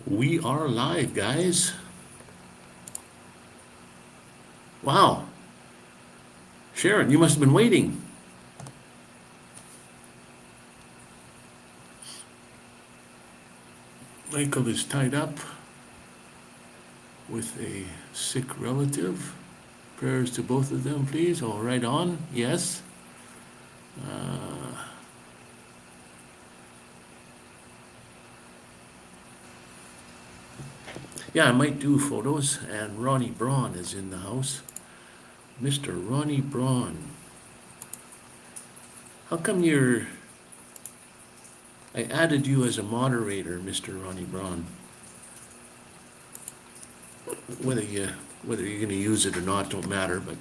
We are live, guys. Wow. Sharon, you must have been waiting. Michael is tied up with a sick relative. Prayers to both of them, please. All right on. Yes. Yeah, I might do photos, and Ronney Braun is in the house. Mr. Ronney Braun. How come I added you as a moderator, Mr. Ronney Braun. Whether you're going to use it or not don't matter, but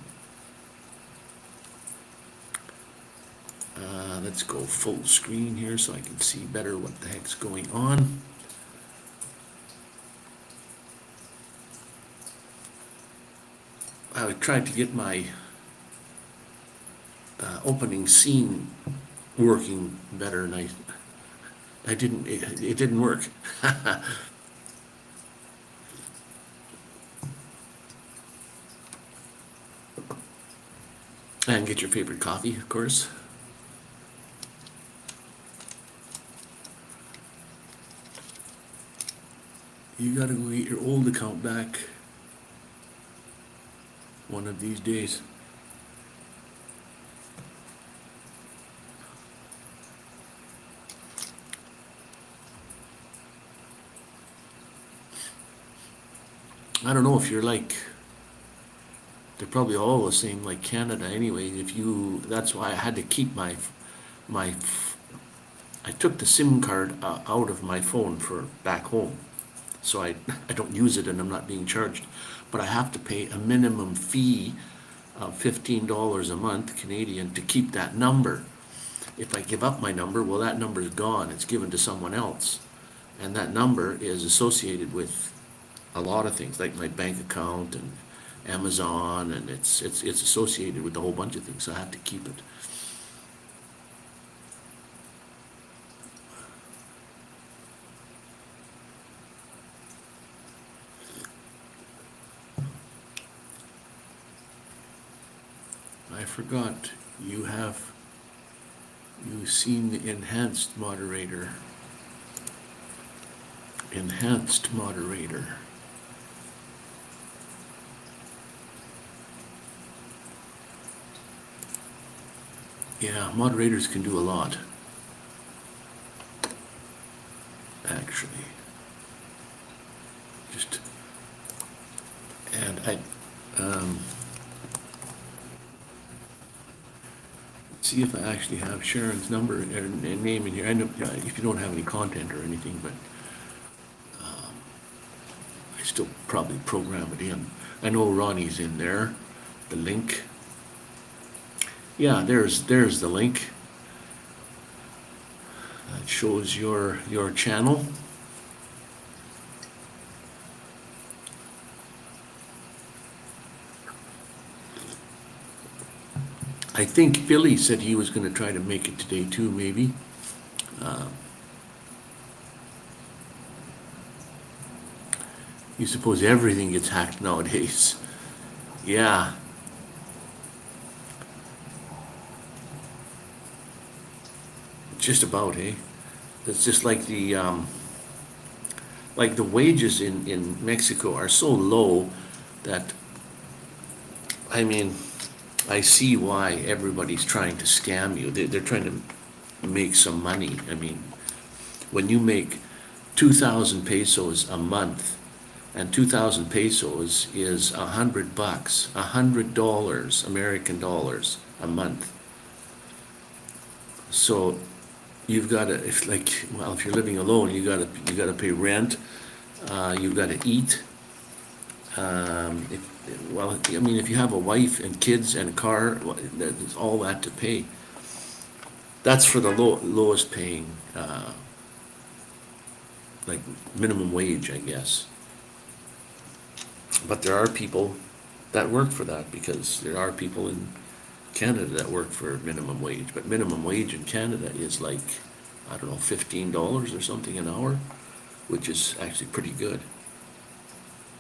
let's go full screen here so I can see better what the heck's going on. I tried to get my opening scene working better, and I didn't. It didn't work. And get your favorite coffee, of course. You gotta go get your old account back one of these days. I don't know if you're like, they're probably all the same like Canada anyway. That's why I had to keep I took the SIM card out of my phone for back home. So I don't use it and I'm not being charged. But I have to pay a minimum fee of $15 a month Canadian to keep that number. If I give up my number, well, that number is gone. It's given to someone else. And that number is associated with a lot of things, like my bank account and Amazon, and it's associated with a whole bunch of things, so I have to keep it. I forgot, you've seen the enhanced moderator. Enhanced moderator. Yeah, moderators can do a lot, actually. And see if I actually have Sharon's number and name in here. I know if you don't have any content or anything, but I still probably program it in. I know Ronnie's in there, the link. Yeah, there's the link. That shows your channel. I think Billy said he was going to try to make it today too, maybe. You suppose everything gets hacked nowadays. Yeah. Just about, eh? It's just like the wages in Mexico are so low that, I mean, I see why everybody's trying to scam you. They're trying to make some money. I mean, when you make 2,000 pesos a month, and 2,000 pesos is $100, $100 American dollars a month. So you've got to, if you're living alone, you got to pay rent. You've got to eat. If you have a wife and kids and a car, there's all that to pay. That's for the lowest paying, like minimum wage, I guess. But there are people that work for that, because there are people in Canada that work for minimum wage. But minimum wage in Canada is like, I don't know, $15 or something an hour. which is actually pretty good,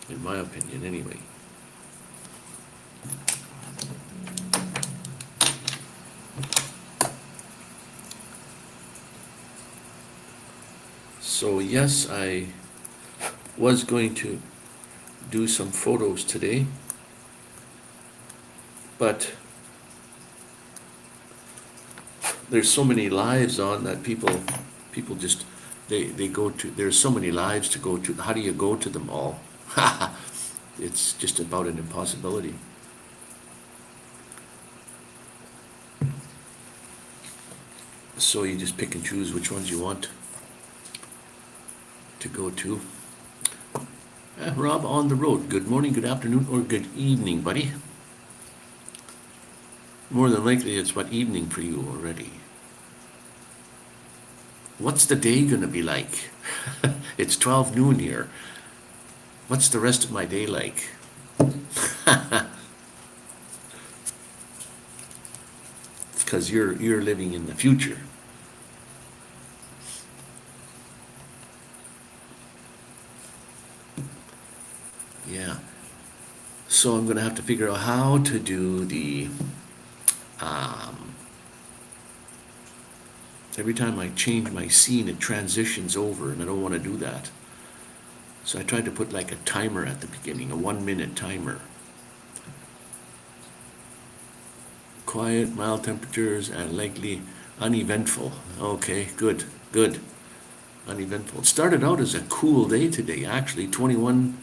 in my opinion, anyway. So yes, I was going to do some photos today, but there's so many lives on that people just, they go to, there's so many lives to go to. How do you go to them all? It's just about an impossibility. So you just pick and choose which ones you want to go to. Rob on the road. Good morning, good afternoon, or good evening, buddy. More than likely it's what, evening for you already. What's the day gonna be like? It's 12 noon here. What's the rest of my day like? Because you're living in the future. Yeah. So I'm gonna have to figure out how to do the every time I change my scene, it transitions over, and I don't want to do that. So I tried to put like a timer at the beginning, a 1-minute timer. Quiet, mild temperatures, and likely uneventful. Okay, good. Uneventful. It started out as a cool day today, actually, 21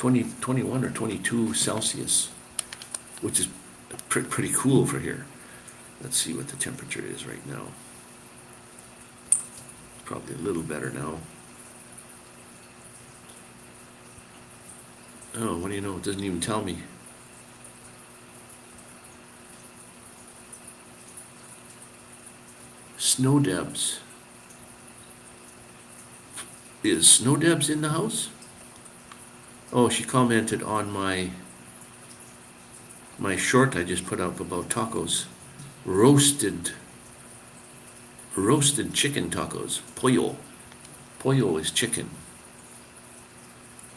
or 22 Celsius, which is pretty cool for here. Let's see what the temperature is right now. Probably a little better now. Oh, what do you know? It doesn't even tell me. Snow Debs. Is Snow Debs in the house? Oh, she commented on my short I just put up about tacos. Roasted chicken tacos. Pollo is chicken.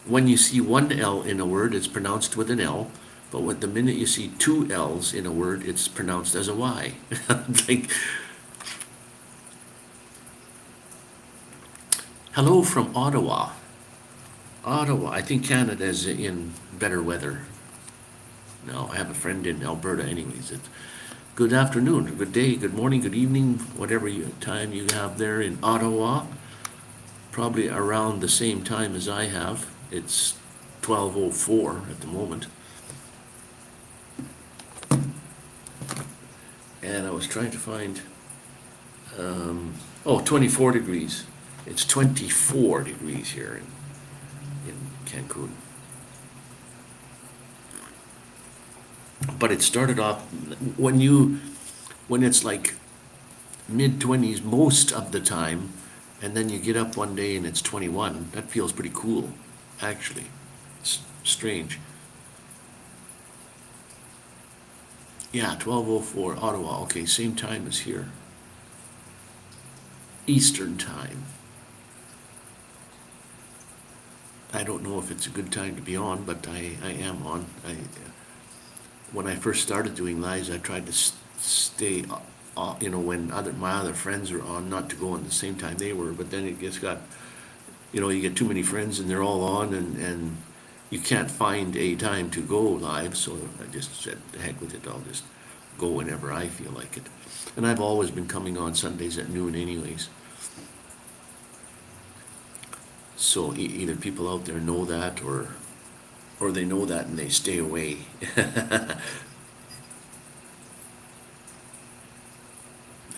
When you see one L in a word, it's pronounced with an L, but the minute you see two L's in a word, it's pronounced as a Y. Like, hello from Ottawa. I think Canada is in better weather. No, I have a friend in Alberta anyways. Good afternoon, good day, good morning, good evening, whatever time you have there in Ottawa. Probably around the same time as I have. It's 12:04 at the moment. And I was trying to find, 24 degrees. It's 24 degrees here in Cancun. But it started off, when it's like mid-20s most of the time, and then you get up one day and it's 21, that feels pretty cool, actually. It's strange. Yeah, 12:04, Ottawa. Okay, same time as here. Eastern time. I don't know if it's a good time to be on, but I am on. When I first started doing lives, I tried to stay, when my other friends are on, not to go on the same time they were, but then it got, you get too many friends and they're all on, and you can't find a time to go live, so I just said, the heck with it, I'll just go whenever I feel like it. And I've always been coming on Sundays at noon anyways. So either people out there know that, or they know that and they stay away. They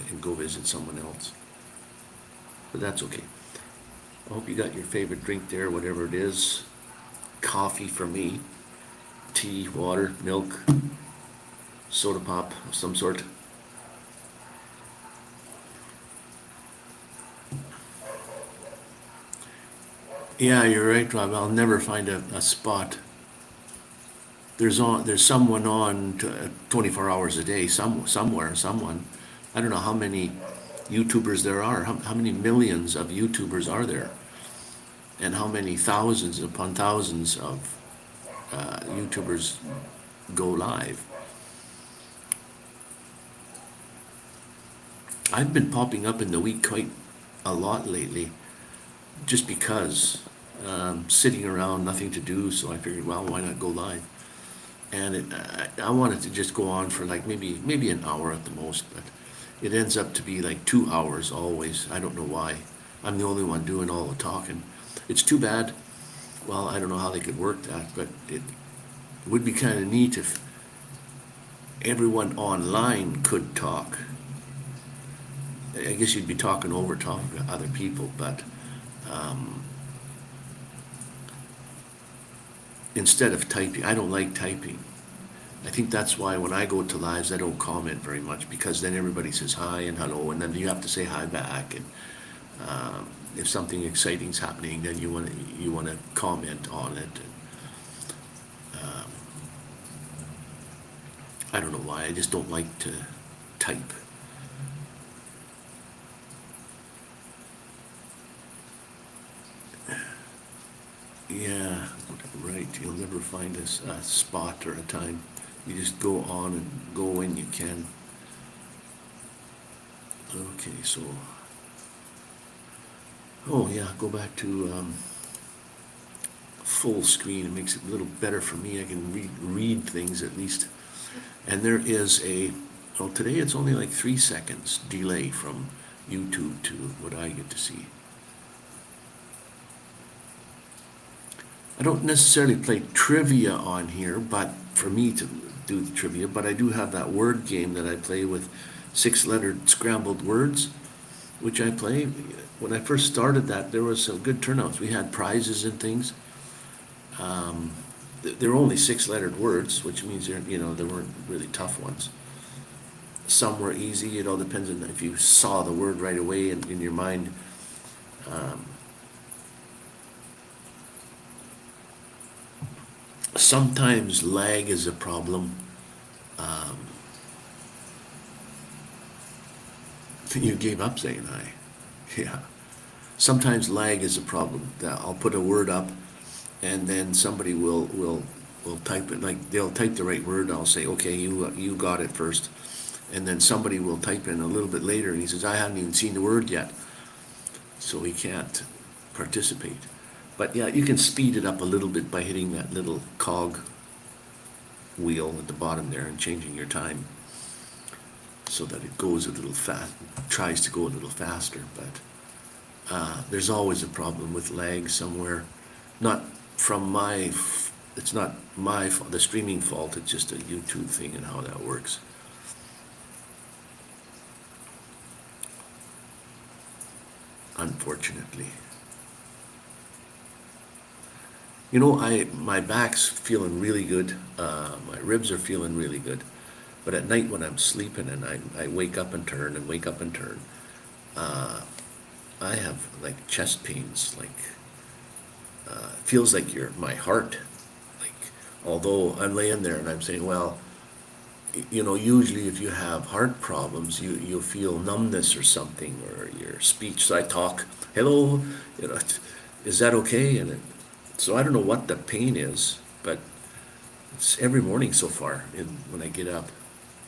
can go visit someone else. But that's okay. I hope you got your favorite drink there, whatever it is. Coffee for me. Tea, water, milk, soda pop of some sort. Yeah, you're right, Rob. I'll never find a spot. There's someone on 24 hours a day, somewhere, someone. I don't know how many YouTubers there are. How many millions of YouTubers are there? and how many thousands upon thousands of YouTubers go live. I've been popping up in the week quite a lot lately, just because sitting around, nothing to do, so I figured, well, why not go live? And I wanted to just go on for like maybe an hour at the most, but it ends up to be like 2 hours always. I don't know why. I'm the only one doing all the talking. It's too bad. Well, I don't know how they could work that, but it would be kind of neat if everyone online could talk. I guess you'd be talking over talking to other people, but instead of typing, I don't like typing. I think that's why when I go to lives, I don't comment very much, because then everybody says hi and hello, and then you have to say hi back. And if something exciting's happening, then you want to comment on it. And, I don't know why. I just don't like to type. Yeah, right. You'll never find a spot or a time. You just go on and go when you can. Okay, so. Oh yeah, go back to full screen. It makes it a little better for me. I can read things at least. And there is well, today it's only like 3 seconds delay from YouTube to what I get to see. I don't necessarily play trivia on here, but for me to do the trivia, but I do have that word game that I play with 6-lettered scrambled words, which I play. When I first started that, there was some good turnouts. We had prizes and things. They're only 6-lettered words, which means there weren't really tough ones. Some were easy. It all depends on if you saw the word right away in your mind. Sometimes lag is a problem. You gave up saying hi. Yeah. Sometimes lag is a problem. I'll put a word up, and then somebody will type it. Like they'll type the right word. I'll say, okay, you got it first, and then somebody will type in a little bit later, and he says, I haven't even seen the word yet, so he can't participate. But yeah, you can speed it up a little bit by hitting that little cog wheel at the bottom there and changing your time so that it goes a little fast, tries to go a little faster. But there's always a problem with lag somewhere. Not from it's not my fault, the streaming fault, it's just a YouTube thing and how that works. Unfortunately. You know, my back's feeling really good. My ribs are feeling really good. But at night when I'm sleeping and I wake up and turn and wake up and turn, I have like chest pains. Like it feels like my heart. Like although I'm laying there and I'm saying, well, you know, usually if you have heart problems, you feel numbness or something, or your speech. So I talk, hello, you know, is that okay? And so I don't know what the pain is, but it's every morning so far when I get up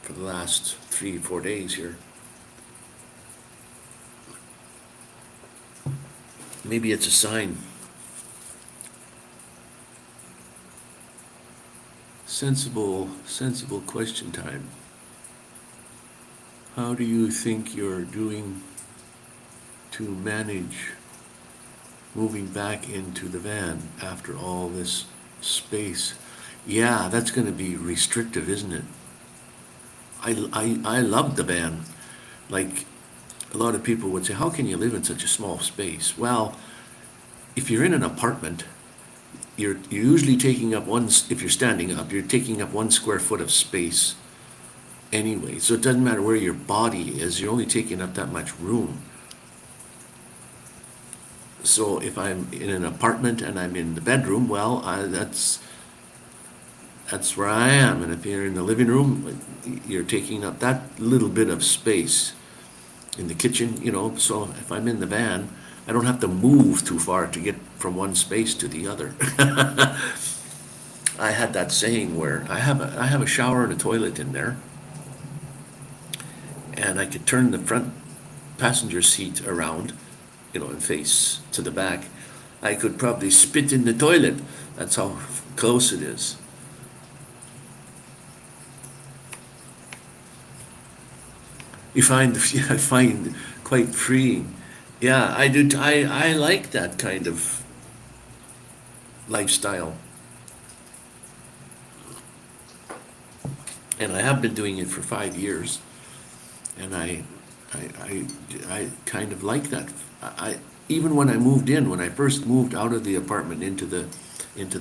for the last 3-4 days here. Maybe it's a sign. Sensible question time. How do you think you're doing to manage moving back into the van after all this space? Yeah, that's going to be restrictive, isn't it? I love the van. Like, a lot of people would say, how can you live in such a small space? Well, if you're in an apartment, you're usually taking up if you're standing up, you're taking up 1 square foot of space anyway. So it doesn't matter where your body is, you're only taking up that much room. So if I'm in an apartment and I'm in the bedroom, well, that's where I am. And if you're in the living room, you're taking up that little bit of space. In the kitchen, you know, so if I'm in the van, I don't have to move too far to get from one space to the other. I had that saying where I have a shower and a toilet in there, and I could turn the front passenger seat around, and face to the back. I could probably spit in the toilet. That's how close it is. I find quite freeing. Yeah, I do. I like that kind of lifestyle. And I have been doing it for 5 years. And I kind of like that. Even when I moved in, when I first moved out of the apartment into the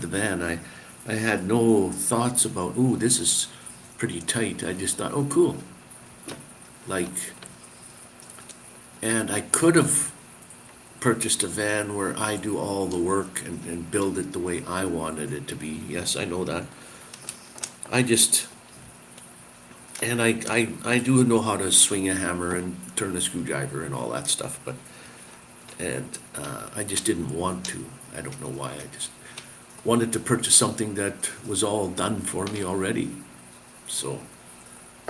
van, I had no thoughts about, ooh, this is pretty tight. I just thought, oh, cool. And I could have purchased a van where I do all the work and build it the way I wanted it to be. Yes, I know that. And I do know how to swing a hammer and turn a screwdriver and all that stuff, I just didn't want to. I don't know why. I just wanted to purchase something that was all done for me already. So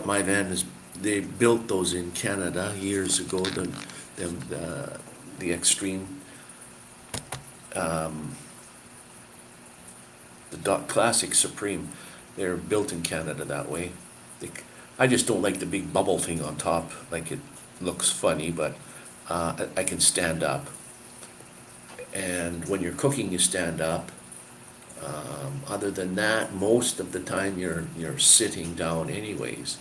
my van they built those in Canada years ago, the Extreme, the Classic Supreme. They're built in Canada that way. I just don't like the big bubble thing on top. Like, it looks funny, but I can stand up. And when you're cooking, you stand up. Other than that, most of the time you're sitting down anyways.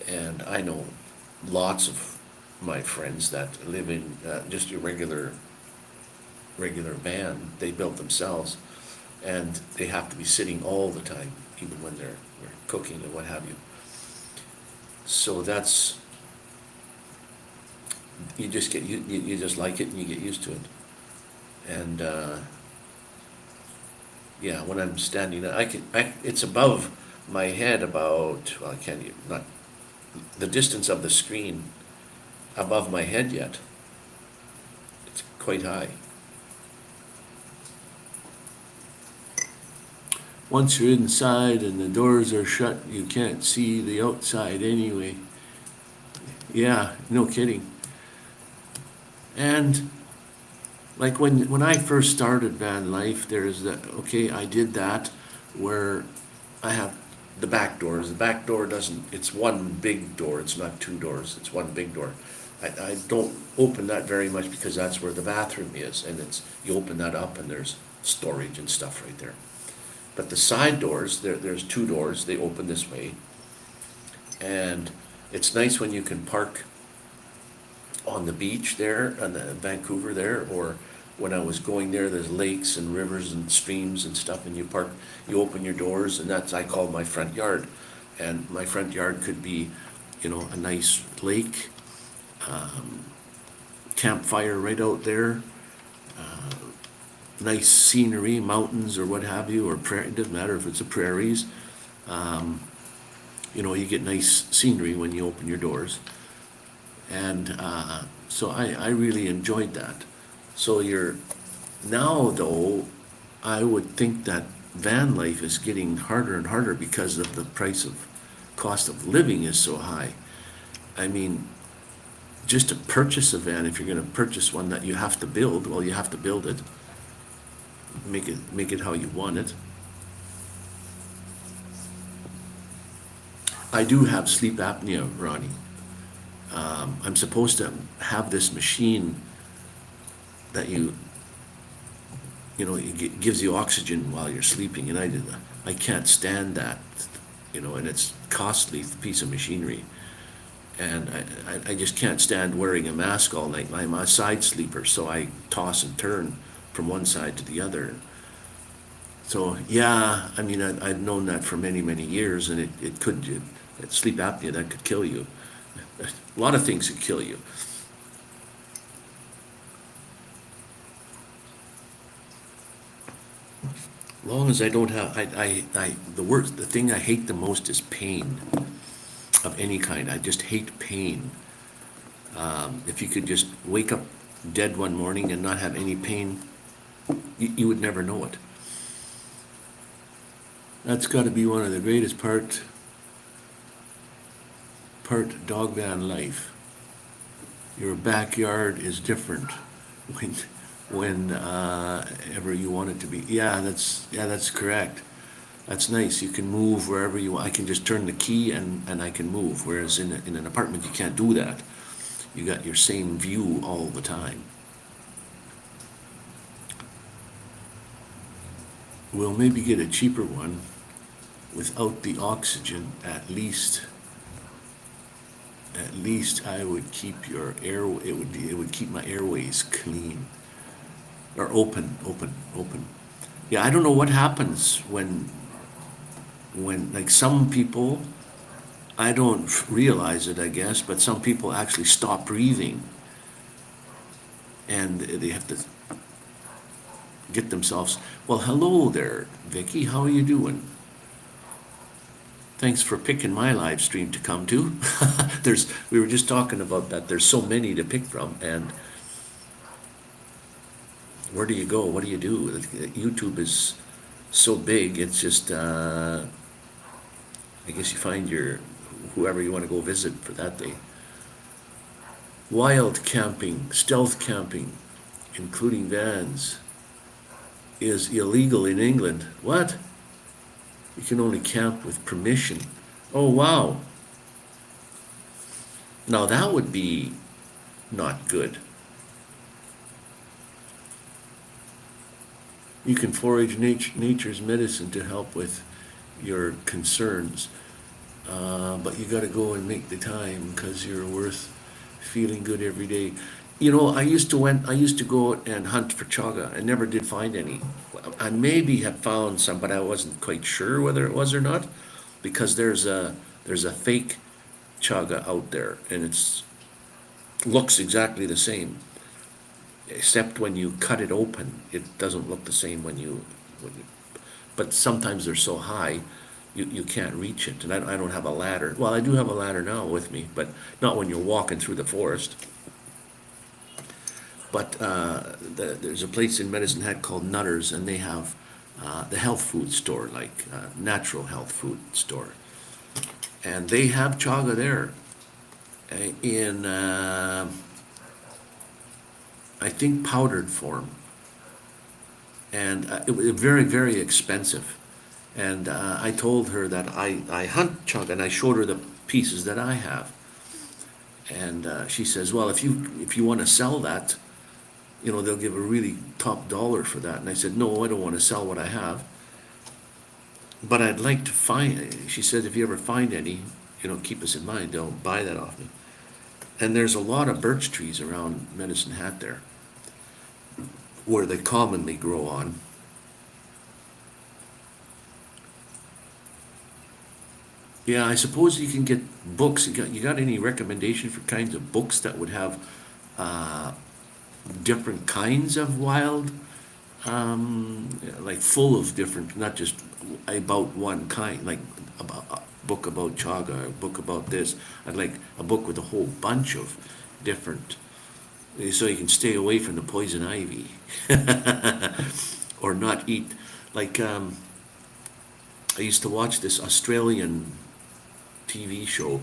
And I know lots of my friends that live in just a regular van. They built themselves, and they have to be sitting all the time, even when they're cooking and what have you. So you just like it and you get used to it. And yeah, when I'm standing, it's above my head about, well, I can't even, not the distance of the screen above my head yet. It's quite high. Once you're inside and the doors are shut, you can't see the outside anyway. Yeah, no kidding. And like when I first started van life, there's that, okay, I did that where I have the back doors. The back door it's one big door. It's not two doors. It's one big door. I don't open that very much because that's where the bathroom is, and you open that up and there's storage and stuff right there. But the side doors, there's two doors. They open this way, and it's nice when you can park on the beach there, on the Vancouver there, or when I was going there, there's lakes and rivers and streams and stuff, and you open your doors, and I call my front yard. And my front yard could be, a nice lake, campfire right out there, nice scenery, mountains or what have you, or prairie, it doesn't matter if it's the prairies. You get nice scenery when you open your doors. And so I really enjoyed that. So now though, I would think that van life is getting harder and harder because of the cost of living is so high. I mean, just to purchase a van, if you're going to purchase one that you have to build, well, you have to build it. Make it how you want it. I do have sleep apnea, Ronnie. I'm supposed to have this machine that it gives you oxygen while you're sleeping, and I can't stand that, and it's costly piece of machinery, and I just can't stand wearing a mask all night. I'm a side sleeper, so I toss and turn from one side to the other. So yeah, I mean, I've known that for many, many years, and sleep apnea, that could kill you. A lot of things could kill you. As long as I don't have, the thing I hate the most is pain of any kind. I just hate pain. If you could just wake up dead one morning and not have any pain, you would never know it. That's got to be one of the greatest part dog van life. Your backyard is different when ever you want it to be. Yeah, that's correct. That's nice. You can move wherever you want. I can just turn the key and I can move. Whereas in an apartment you can't do that. You got your same view all the time. We'll maybe get a cheaper one without the oxygen. At least I would keep your air. It would keep my airways clean or open. Yeah, I don't know what happens when like some people, I don't realize it, I guess, but some people actually stop breathing and they have to get themselves. Well, hello there, Vicky. How are you doing? Thanks for picking my live stream to come to. We were just talking about that. There's so many to pick from, and where do you go? What do you do? YouTube is so big. It's just, I guess you find whoever you want to go visit for that day. Wild camping, stealth camping, including vans, is illegal in England. What? You can only camp with permission. Oh, wow. Now that would be not good. You can forage nature's medicine to help with your concerns. But you got to go and make the time because you're worth feeling good every day. You know, I used to go out and hunt for chaga. I never did find any. I maybe have found some, but I wasn't quite sure whether it was or not, because there's a fake chaga out there, and looks exactly the same, except when you cut it open, it doesn't look the same when you. But sometimes they're so high, you can't reach it, and I don't have a ladder. Well, I do have a ladder now with me, but not when you're walking through the forest. But there's a place in Medicine Hat called Nutters, and they have the health food store, like natural health food store. And they have chaga there in, I think, powdered form. And it was very, very expensive. And I told her that I hunt chaga, and I showed her the pieces that I have. And she says, well, if you want to sell that, you know, they'll give a really top dollar for that. And I said, no, I don't want to sell what I have. But I'd like to find, she said, if you ever find any, you know, keep us in mind, don't buy that off me. And there's a lot of birch trees around Medicine Hat there, where they commonly grow on. Yeah, I suppose you can get books. You got any recommendation for kinds of books that would have different kinds of wild, like full of different, not just about one kind, like a book about chaga, a book about this. I'd like a book with a whole bunch of different, so you can stay away from the poison ivy, or not eat. Like I used to watch this Australian TV show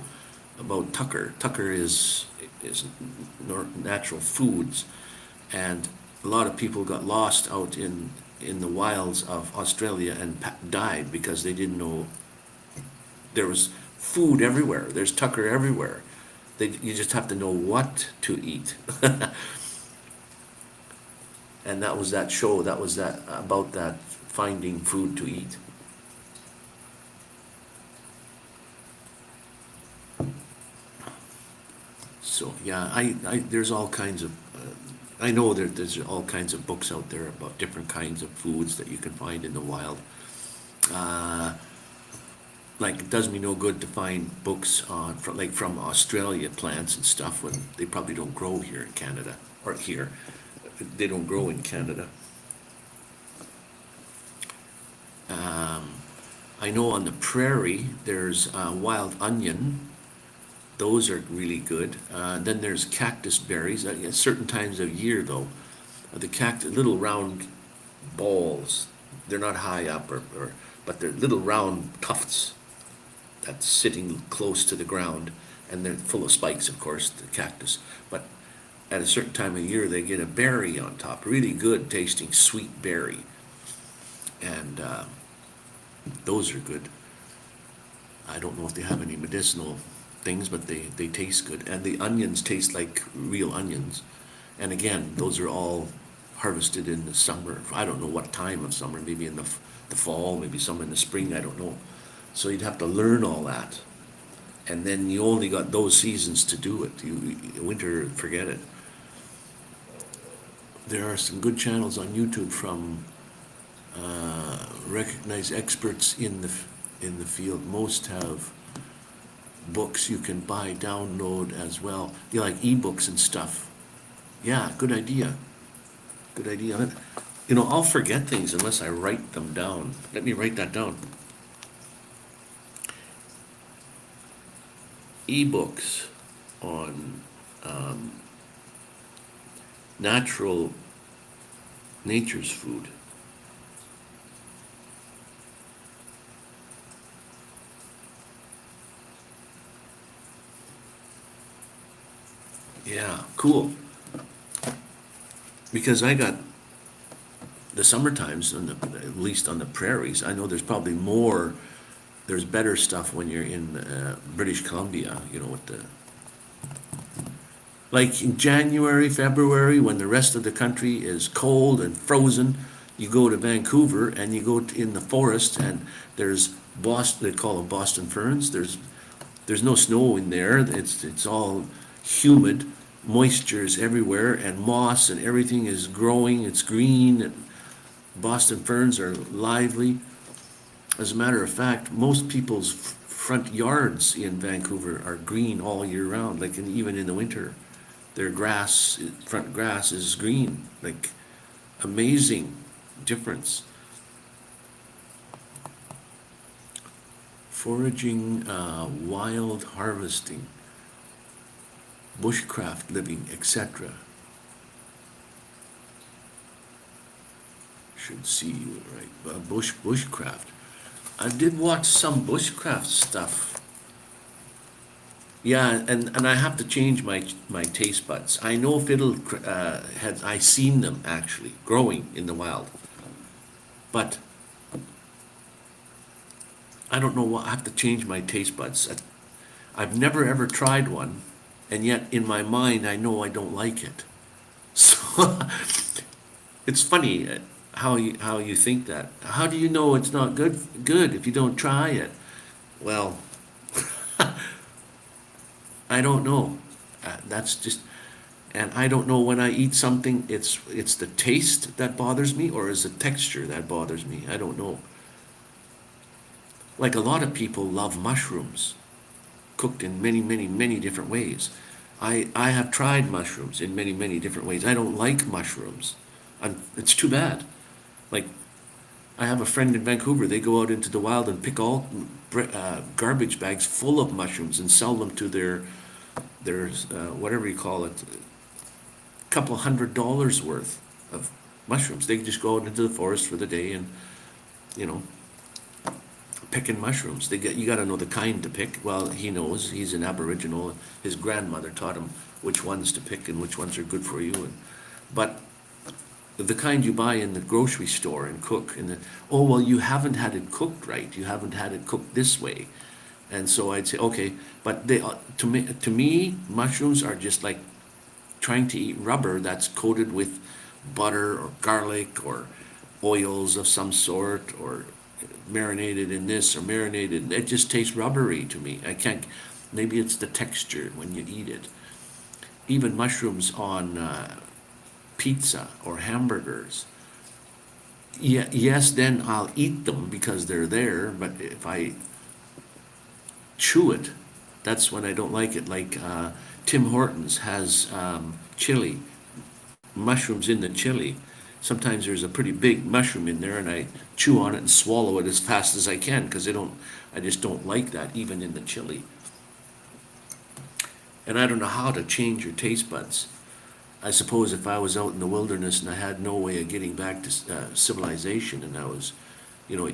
about Tucker. Tucker is natural foods. And a lot of people got lost out in the wilds of Australia and died because they didn't know there was food everywhere. There's tucker everywhere. You just have to know what to eat. And that was that show. That was that about that, finding food to eat. So yeah, there's all kinds of. I know there's all kinds of books out there about different kinds of foods that you can find in the wild. Like, it does me no good to find books from Australia plants and stuff when they probably don't grow here in Canada, or here. They don't grow in Canada. I know on the prairie there's wild onion, Those are really good. Then there's cactus berries. At certain times of year, though, the little round balls. They're not high up, but they're little round tufts that's sitting close to the ground, and they're full of spikes, of course, the cactus. But at a certain time of year, they get a berry on top, really good tasting sweet berry, and those are good. I don't know if they have any medicinal things, but they taste good. And the onions taste like real onions. And again, those are all harvested in the summer. I don't know what time of summer, maybe in the fall, maybe some in the spring, I don't know. So you'd have to learn all that. And then you only got those seasons to do it. Winter, forget it. There are some good channels on YouTube from recognized experts in the field. Most have books you can buy, download as well. You like ebooks and stuff. Yeah, good idea. Good idea. I'll forget things unless I write them down. Let me write that down. Ebooks on nature's food. Yeah, cool. Because I got the summer times, at least on the prairies, I know there's probably more, there's better stuff when you're in British Columbia, like in January, February, when the rest of the country is cold and frozen, you go to Vancouver and you go in the forest and there's Boston, they call them Boston ferns, there's no snow in there, it's all humid, moisture is everywhere, and moss and everything is growing, it's green, and Boston ferns are lively. As a matter of fact, most people's front yards in Vancouver are green all year round, like even in the winter. Their front grass is green, like amazing difference. Foraging, wild harvesting, bushcraft living, etc. Should see you right. Bushcraft. I did watch some bushcraft stuff. Yeah, and I have to change my taste buds. I know fiddle I seen them actually growing in the wild, but I don't know what. I have to change my taste buds. I've never ever tried one, and yet in my mind I know I don't like it. So it's funny how you think that. How do you know it's not good if you don't try it? Well, I don't know. That's just, and I don't know when I eat something, it's the taste that bothers me, or is the texture that bothers me? I don't know. Like a lot of people love mushrooms, cooked in many, many, many different ways. I have tried mushrooms in many, many different ways. I don't like mushrooms. It's too bad. Like, I have a friend in Vancouver, they go out into the wild and pick all garbage bags full of mushrooms and sell them to their whatever you call it, couple $100 worth of mushrooms. They just go out into the forest for the day and, picking mushrooms. You got to know the kind to pick. Well, he knows. He's an Aboriginal. His grandmother taught him which ones to pick and which ones are good for you. But the kind you buy in the grocery store and cook, well, you haven't had it cooked right. You haven't had it cooked this way. And so I'd say, okay, but to me, mushrooms are just like trying to eat rubber that's coated with butter or garlic or oils of some sort, or marinated in this or marinated. It just tastes rubbery to me. I can't. Maybe it's the texture when you eat it. Even mushrooms on pizza or hamburgers. Yeah, yes, then I'll eat them because they're there. But if I chew it, that's when I don't like it. Like Tim Hortons has chili, mushrooms in the chili. Sometimes there's a pretty big mushroom in there, and I chew on it and swallow it as fast as I can because I just don't like that, even in the chili. And I don't know how to change your taste buds. I suppose if I was out in the wilderness and I had no way of getting back to civilization, and I was, you know,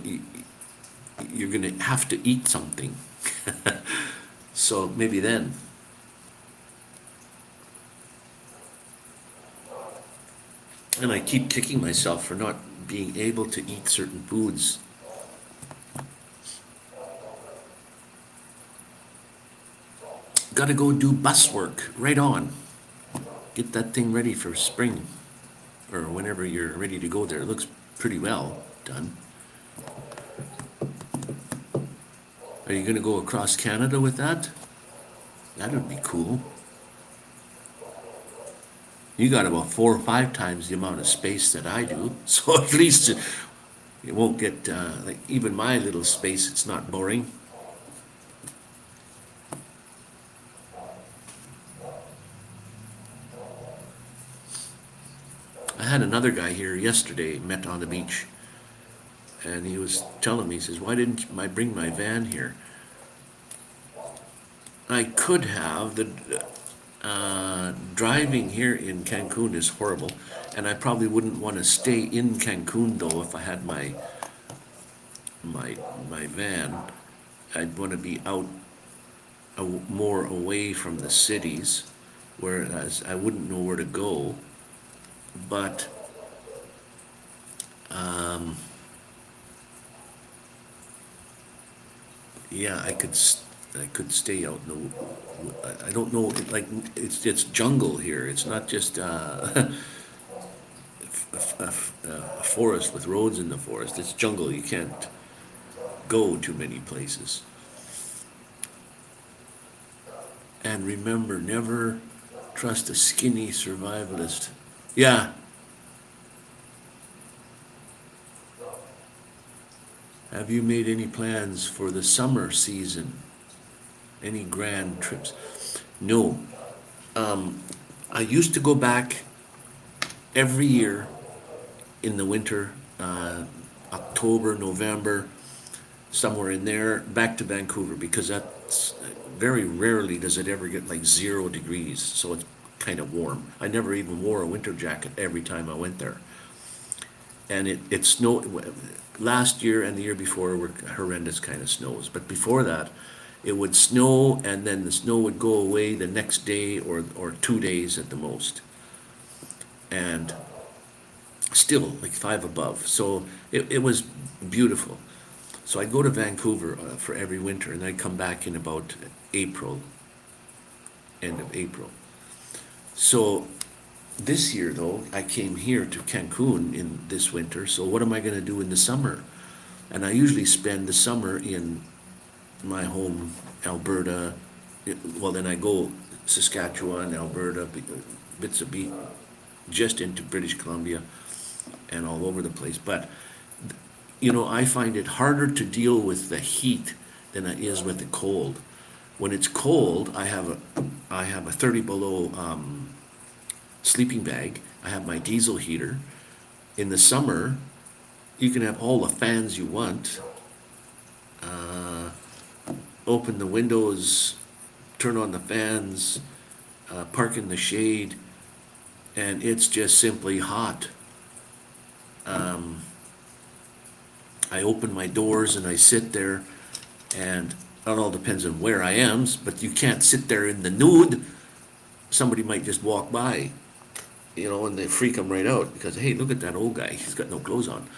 you're going to have to eat something. So maybe then. And I keep kicking myself for not being able to eat certain foods. Got to go do bus work right on. Get that thing ready for spring, or whenever you're ready to go there. It looks pretty well done. Are you going to go across Canada with that? That would be cool. You got about 4 or 5 times the amount of space that I do, so at least it won't get, like even my little space, it's not boring. I had another guy here yesterday, met on the beach, and he was telling me, he says, why didn't I bring my van here? I could have. Driving here in Cancun is horrible, and I probably wouldn't want to stay in Cancun though if I had my van. I'd want to be out more away from the cities, whereas I wouldn't know where to go. But yeah, I could stay out in the. I don't know. Like it's jungle here. It's not just a forest with roads in the forest. It's jungle. You can't go to many places. And remember, never trust a skinny survivalist. Yeah. Have you made any plans for the summer season? Any grand trips? No. I used to go back every year in the winter, October, November, somewhere in there, back to Vancouver, because that's very rarely does it ever get like 0 degrees, so it's kind of warm. I never even wore a winter jacket every time I went there. And it snowed, last year and the year before were horrendous kind of snows, but before that, it would snow and then the snow would go away the next day or 2 days at the most. And still like 5 above. So it was beautiful. So I'd go to Vancouver for every winter, and I'd come back in about April, end of April. So this year, though, I came here to Cancun in this winter, so what am I going to do in the summer? And I usually spend the summer in my home, Alberta. Well, then I go Saskatchewan, Alberta, bits of beach, just into British Columbia and all over the place. But, you know, I find it harder to deal with the heat than it is with the cold. When it's cold, I have a 30 below sleeping bag. I have my diesel heater. In the summer, you can have all the fans you want. Open the windows, turn on the fans, park in the shade, and it's just simply hot. I open my doors and I sit there, and it all depends on where I am, but you can't sit there in the nude. Somebody might just walk by, you know, and they freak them right out because, hey, look at that old guy, he's got no clothes on.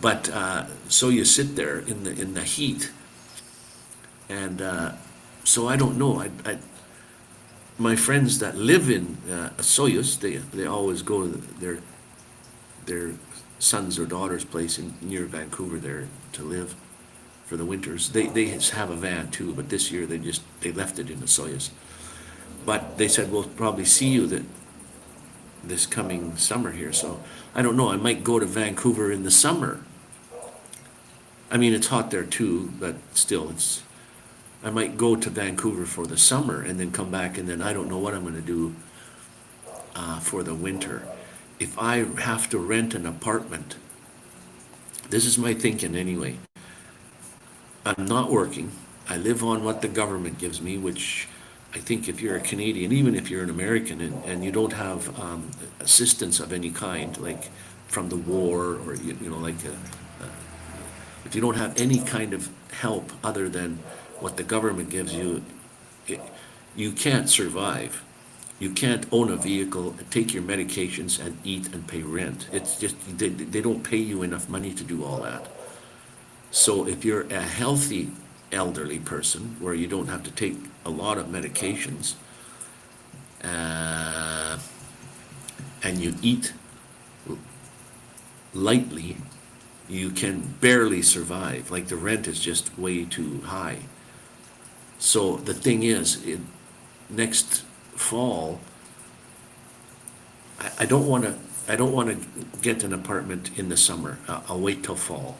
But so you sit there in the heat, and so I don't know. My friends that live in Soyuz, they always go to their son's or daughter's place near Vancouver there to live for the winters. They have a van too, but this year they left it in the Soyuz. But they said we'll probably see you this coming summer here. So I don't know. I might go to Vancouver in the summer. I mean, it's hot there too, but still, I might go to Vancouver for the summer and then come back, and then I don't know what I'm going to do for the winter. If I have to rent an apartment, this is my thinking anyway. I'm not working. I live on what the government gives me, which I think if you're a Canadian, even if you're an American and you don't have assistance of any kind, like from the war or, like if you don't have any kind of help other than what the government gives you, it, you can't survive. You can't own a vehicle, take your medications and eat and pay rent. It's just, they don't pay you enough money to do all that. So if you're a healthy elderly person where you don't have to take a lot of medications, and you eat lightly, you can barely survive. Like the rent is just way too high. So the thing is, next fall, I don't want to get an apartment in the summer. I'll wait till fall.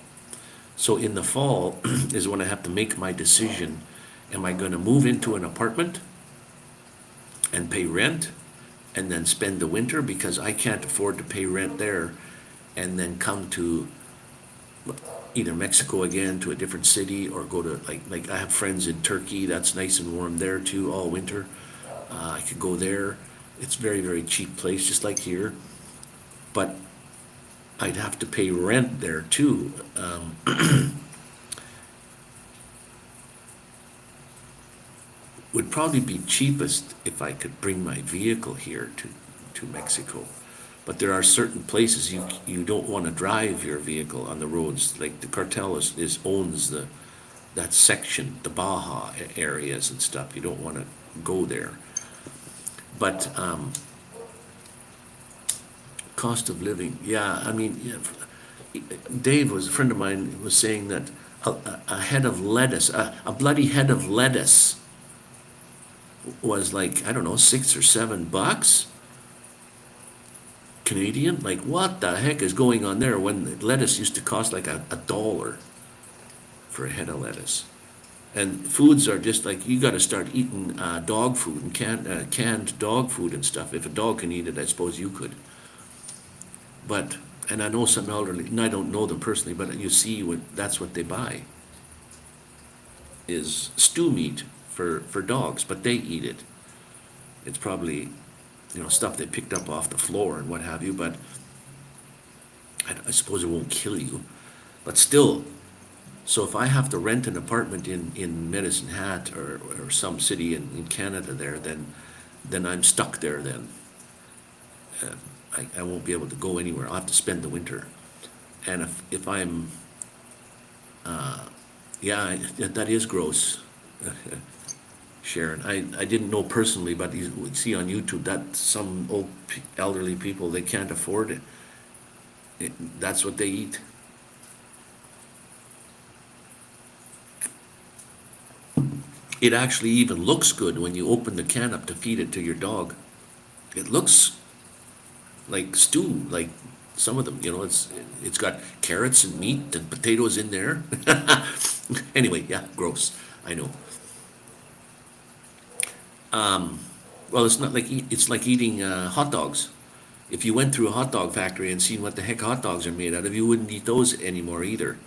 So in the fall is when I have to make my decision. Am I going to move into an apartment and pay rent and then spend the winter, because I can't afford to pay rent there, and then come to either Mexico again, to a different city, or go to like I have friends in Turkey. That's nice and warm there too all winter. I could go there. It's very, very cheap place, just like here. But I'd have to pay rent there too. Would probably be cheapest if I could bring my vehicle here to Mexico. But there are certain places you don't want to drive your vehicle on the roads. Like the cartel owns that section, the Baja areas and stuff. You don't want to go there. But cost of living, yeah, I mean, yeah, Dave was a friend of mine, was saying that a head of lettuce, a bloody head of lettuce was like, I don't know, $6 or $7 Canadian. Like, what the heck is going on there when lettuce used to cost like $1 for a head of lettuce? And foods are just like, you got to start eating dog food and canned dog food and stuff. If a dog can eat it, I suppose you could. But, and I know some elderly, and I don't know them personally, but you see that's what they buy, is stew meat for dogs, but they eat it. It's probably, stuff they picked up off the floor and what have you, but I suppose it won't kill you. But still, so if I have to rent an apartment in Medicine Hat or some city in Canada there, then I'm stuck there then. I won't be able to go anywhere. I'll have to spend the winter. And if I'm, yeah, that is gross, Sharon. I didn't know personally, but you would see on YouTube that some old elderly people, they can't afford it. That's what they eat. It actually even looks good when you open the can up to feed it to your dog. It looks like stew, like some of them, it's got carrots and meat and potatoes in there. Anyway, yeah, gross, I know. Well, it's not like it's like eating hot dogs. If you went through a hot dog factory and seen what the heck hot dogs are made out of, you wouldn't eat those anymore either.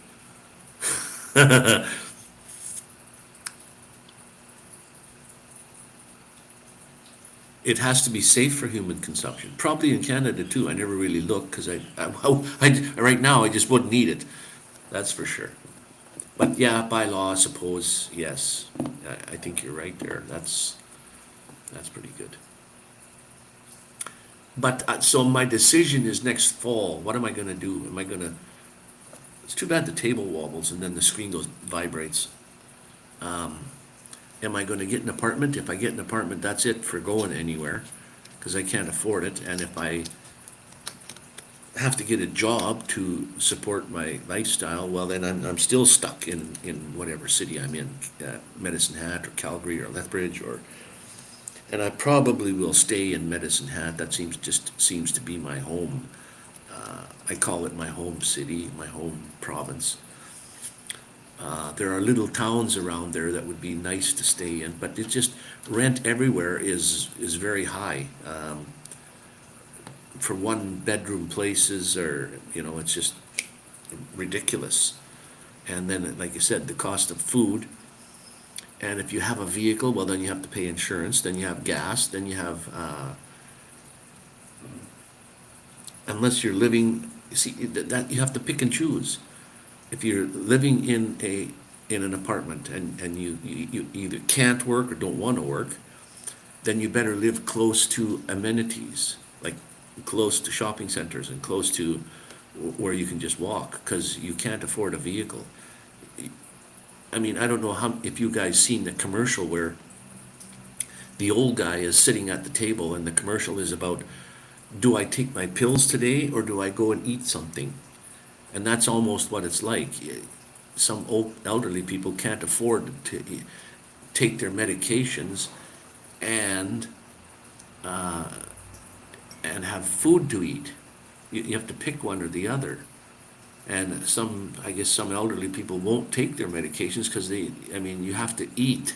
It has to be safe for human consumption. Probably in Canada too. I never really looked because right now I just wouldn't eat it. That's for sure. But yeah, by law, I suppose, yes. I think you're right there. That's pretty good. But so my decision is next fall. What am I going to do? It's too bad the table wobbles and then the screen vibrates. Am I going to get an apartment? If I get an apartment, that's it for going anywhere, because I can't afford it. And if I have to get a job to support my lifestyle, well, then I'm still stuck in whatever city I'm in, Medicine Hat or Calgary or Lethbridge, and I probably will stay in Medicine Hat. That seems to be my home. I call it my home city, my home province. There are little towns around there that would be nice to stay in, but it's just rent everywhere is very high. For one bedroom places it's just ridiculous. And then, like I said, the cost of food, And if you have a vehicle, well, then you have to pay insurance, then you have gas, then you have, unless you're living, see, that you have to pick and choose. If you're living in an apartment and you either can't work or don't want to work, then you better live close to amenities, like close to shopping centers and close to where you can just walk, because you can't afford a vehicle. I mean, I don't know if you guys seen the commercial where the old guy is sitting at the table and the commercial is about, do I take my pills today or do I go and eat something? And that's almost what it's like. Some old elderly people can't afford to take their medications and have food to eat. You have to pick one or the other. And I guess some elderly people won't take their medications because you have to eat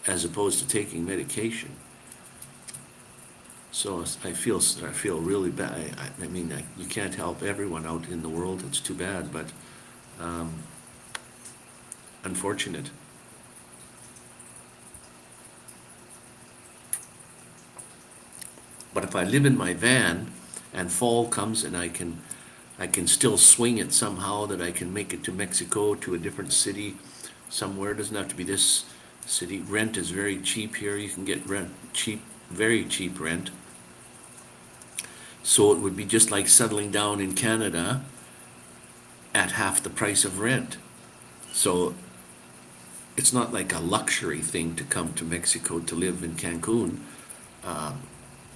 as opposed to taking medication. So I feel really bad. You can't help everyone out in the world. It's too bad, but unfortunate. But if I live in my van and fall comes and I can still swing it somehow, that I can make it to Mexico, to a different city somewhere. It doesn't have to be this city. Rent is very cheap here. You can get very cheap rent. So it would be just like settling down in Canada at half the price of rent. So it's not like a luxury thing to come to Mexico to live in Cancun.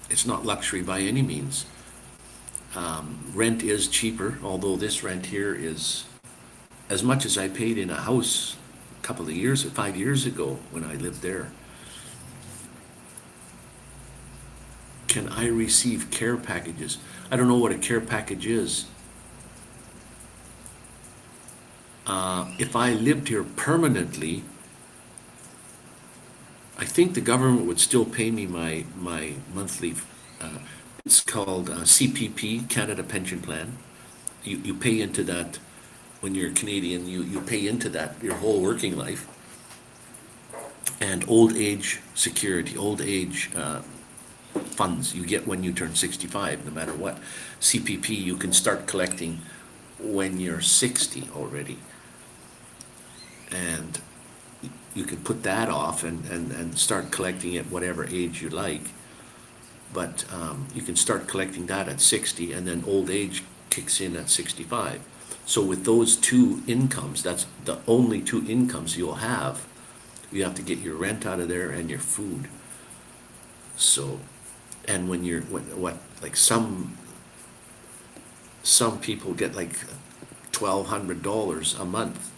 It's not luxury by any means. Rent is cheaper, although this rent here is as much as I paid in a house a couple of years, 5 years ago when I lived there. Can I receive care packages? I don't know what a care package is. If I lived here permanently, I think the government would still pay me my monthly, it's called CPP, Canada Pension Plan. You pay into that when you're Canadian, you pay into that your whole working life. And old age security, old age funds you get when you turn 65, no matter what. CPP you can start collecting when you're 60 already. And you can put that off and start collecting at whatever age you like. But you can start collecting that at 60, and then old age kicks in at 65. So with those two incomes, that's the only two incomes you'll have. You have to get your rent out of there and your food. So, and when you're, like some people get like $1,200 a month.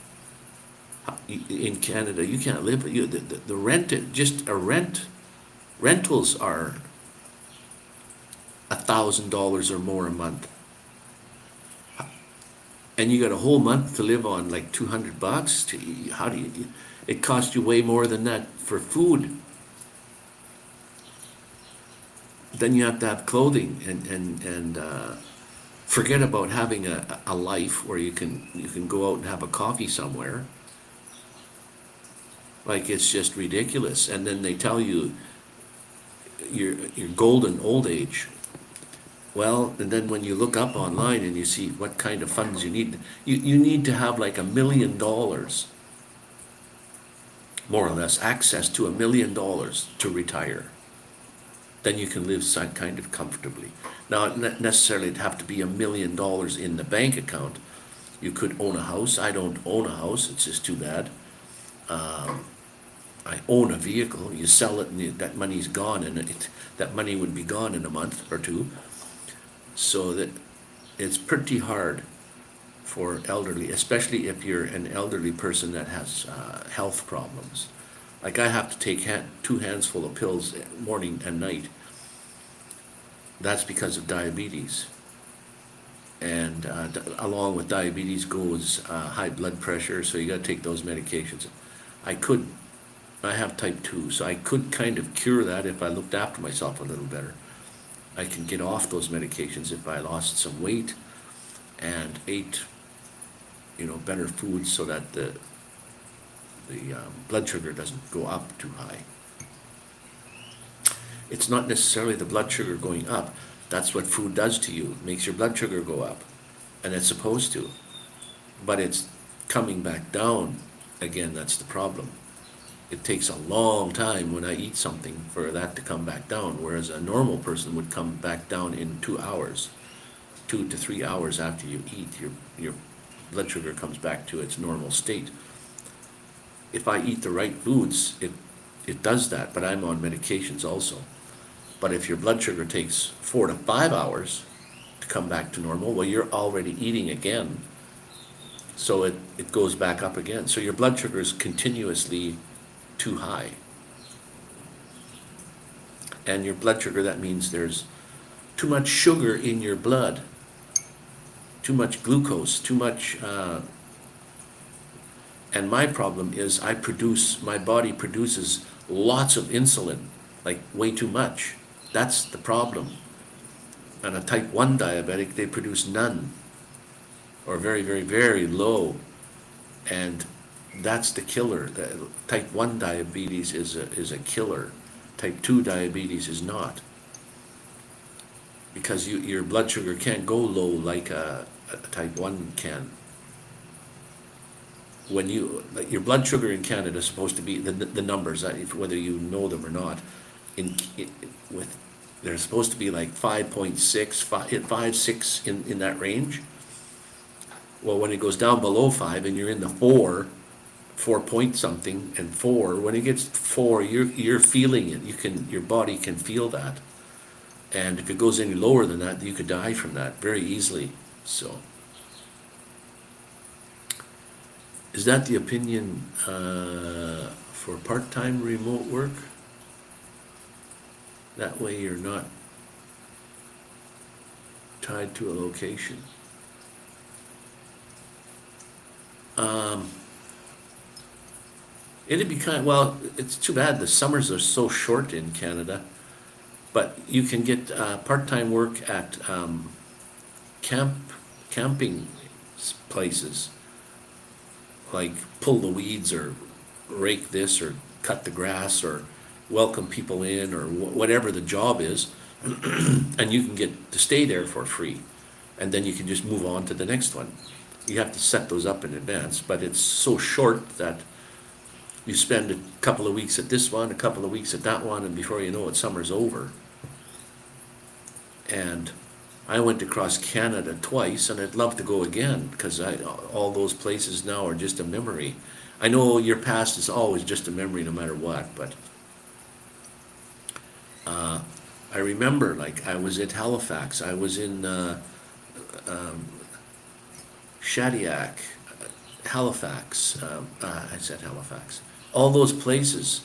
In Canada, you can't live, the rent, rentals are $1,000 or more a month. And you got a whole month to live on like $200. How do you, it costs you way more than that for food. Then you have to have clothing and forget about having a life where you can go out and have a coffee somewhere. Like, it's just ridiculous. And then they tell you your golden old age. Well, and then when you look up online and you see what kind of funds you need, you need to have like $1 million, more or less, access to $1 million to retire. Then you can live some kind of comfortably. Now, not necessarily it'd have to be $1 million in the bank account. You could own a house. I don't own a house. It's just too bad. I own a vehicle. You sell it and that money's gone, and that money would be gone in a month or two. So that it's pretty hard for elderly, especially if you're an elderly person that has health problems. Like, I have to take 2 hands full of pills morning and night. That's because of diabetes. And along with diabetes goes high blood pressure, so you got to take those medications. I have type 2, so I could kind of cure that if I looked after myself a little better. I can get off those medications if I lost some weight and ate, better foods, so that blood sugar doesn't go up too high. It's not necessarily the blood sugar going up. That's what food does to you. It makes your blood sugar go up, and it's supposed to. But it's coming back down again. That's the problem. It takes a long time when I eat something for that to come back down, whereas a normal person would come back down in 2 hours. 2 to 3 hours after you eat, your blood sugar comes back to its normal state. If I eat the right foods, it does that, but I'm on medications also. But if your blood sugar takes 4 to 5 hours to come back to normal, well, you're already eating again. So it goes back up again. So your blood sugar is continuously too high. And your blood sugar, that means there's too much sugar in your blood, too much glucose, too much, and my problem is my body produces lots of insulin, like way too much. That's the problem. And a type 1 diabetic, they produce none, or very, very, very low. And that's the killer. Type 1 diabetes is a killer. Type 2 diabetes is not. Because your blood sugar can't go low like a type 1 can. When your blood sugar in Canada is supposed to be, the numbers, whether you know them or not, they're supposed to be like 5.6, 6 in that range. Well, when it goes down below 5 and you're in the 4 point something and 4, when it gets 4, you're feeling it. Your body can feel that. And if it goes any lower than that, you could die from that very easily. So, is that the opinion for part-time remote work? That way you're not tied to a location. It'd be well, it's too bad the summers are so short in Canada, but you can get part-time work at camping places, like pull the weeds or rake this or cut the grass or welcome people in or whatever the job is, and you can get to stay there for free, and then you can just move on to the next one. You have to set those up in advance, but it's so short that you spend a couple of weeks at this one, a couple of weeks at that one, and before you know it, summer's over. And I went across Canada twice, and I'd love to go again, because all those places now are just a memory. I know your past is always just a memory no matter what, but I remember, like, I was at Halifax, I was in Shadiac, Halifax, I said Halifax, all those places,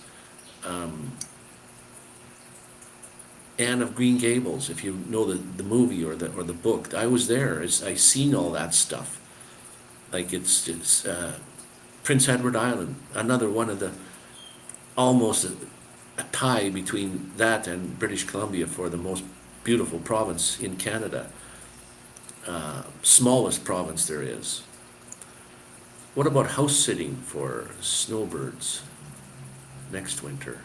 Anne of Green Gables, if you know the movie or the book, I was there. I seen all that stuff. Like it's Prince Edward Island, another one of the, almost a tie between that and British Columbia for the most beautiful province in Canada. Smallest province there is. What about house sitting for snowbirds next winter?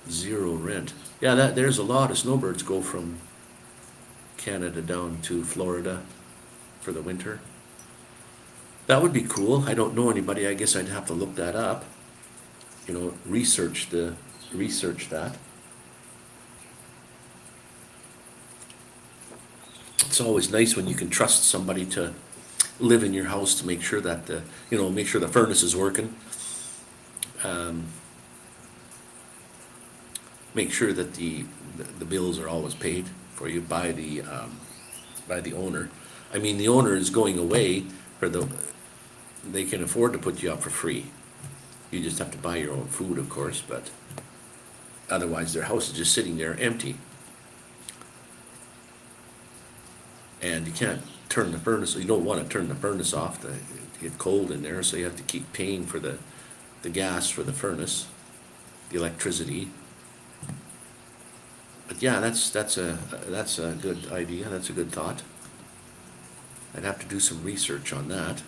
0 rent. Yeah, there's a lot of snowbirds go from Canada down to Florida for the winter. That would be cool. I don't know anybody. I guess I'd have to look that up. You know, research that. It's always nice when you can trust somebody to live in your house to make sure that make sure the furnace is working. Make sure that the bills are always paid for you by the owner. I mean, the owner is going away they can afford to put you up for free. You just have to buy your own food, of course, but otherwise their house is just sitting there empty. And you can't turn the furnace, you don't want to turn the furnace off, to get cold in there, so you have to keep paying for the gas for the furnace, the electricity. But yeah, that's a good idea, that's a good thought. I'd have to do some research on that.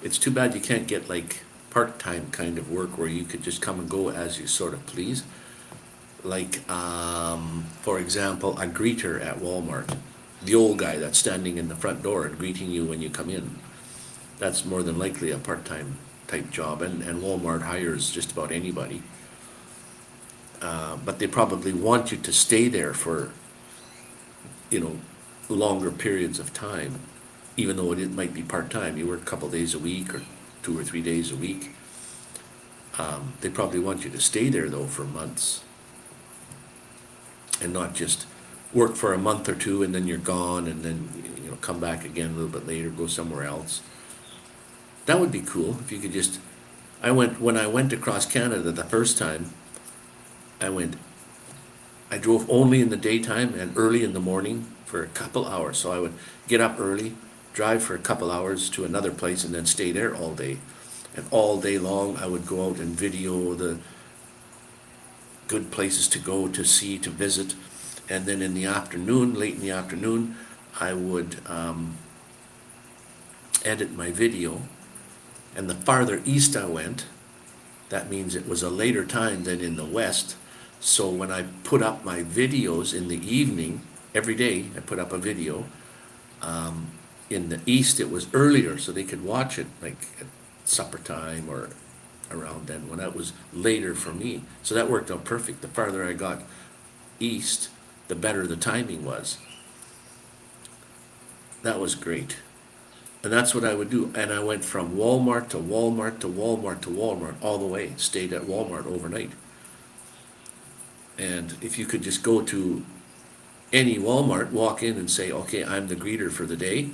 It's too bad you can't get like part-time kind of work where you could just come and go as you sort of please. Like, for example, a greeter at Walmart. The old guy that's standing in the front door and greeting you when you come in. That's more than likely a part-time type job, and Walmart hires just about anybody. But they probably want you to stay there for, longer periods of time, even though it might be part-time. You work a couple days a week or 2 or 3 days a week. They probably want you to stay there though for months and not just work for a month or two and then you're gone and then, come back again a little bit later, go somewhere else. That would be cool if you could just, when I went across Canada the first time, I drove only in the daytime and early in the morning for a couple hours. So I would get up early, drive for a couple hours to another place and then stay there all day. And all day long I would go out and video the good places to go, to see, to visit. And then in the afternoon, late in the afternoon, I would edit my video. And the farther east I went, that means it was a later time than in the west. So when I put up my videos in the evening, every day I put up a video. In the east it was earlier, so they could watch it like at supper time or around then, when that was later for me. So that worked out perfect. The farther I got east, the better the timing was. That was great. And that's what I would do. And I went from Walmart to Walmart to Walmart to Walmart all the way, stayed at Walmart overnight. And if you could just go to any Walmart, walk in and say, okay, I'm the greeter for the day,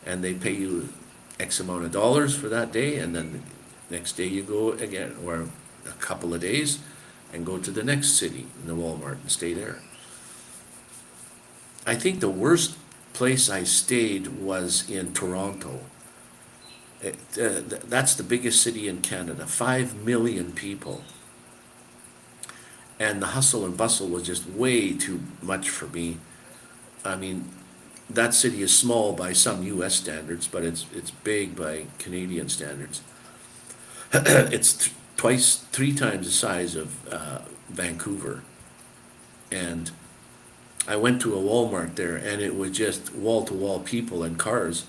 and they pay you X amount of dollars for that day, and then the next day you go again, or a couple of days, and go to the next city in the Walmart and stay there. I think the worst place I stayed was in Toronto. That's the biggest city in Canada, 5 million people. And the hustle and bustle was just way too much for me. I mean, that city is small by some US standards, but it's big by Canadian standards. It's 3 times the size of Vancouver. And I went to a Walmart there, and it was just wall-to-wall people and cars.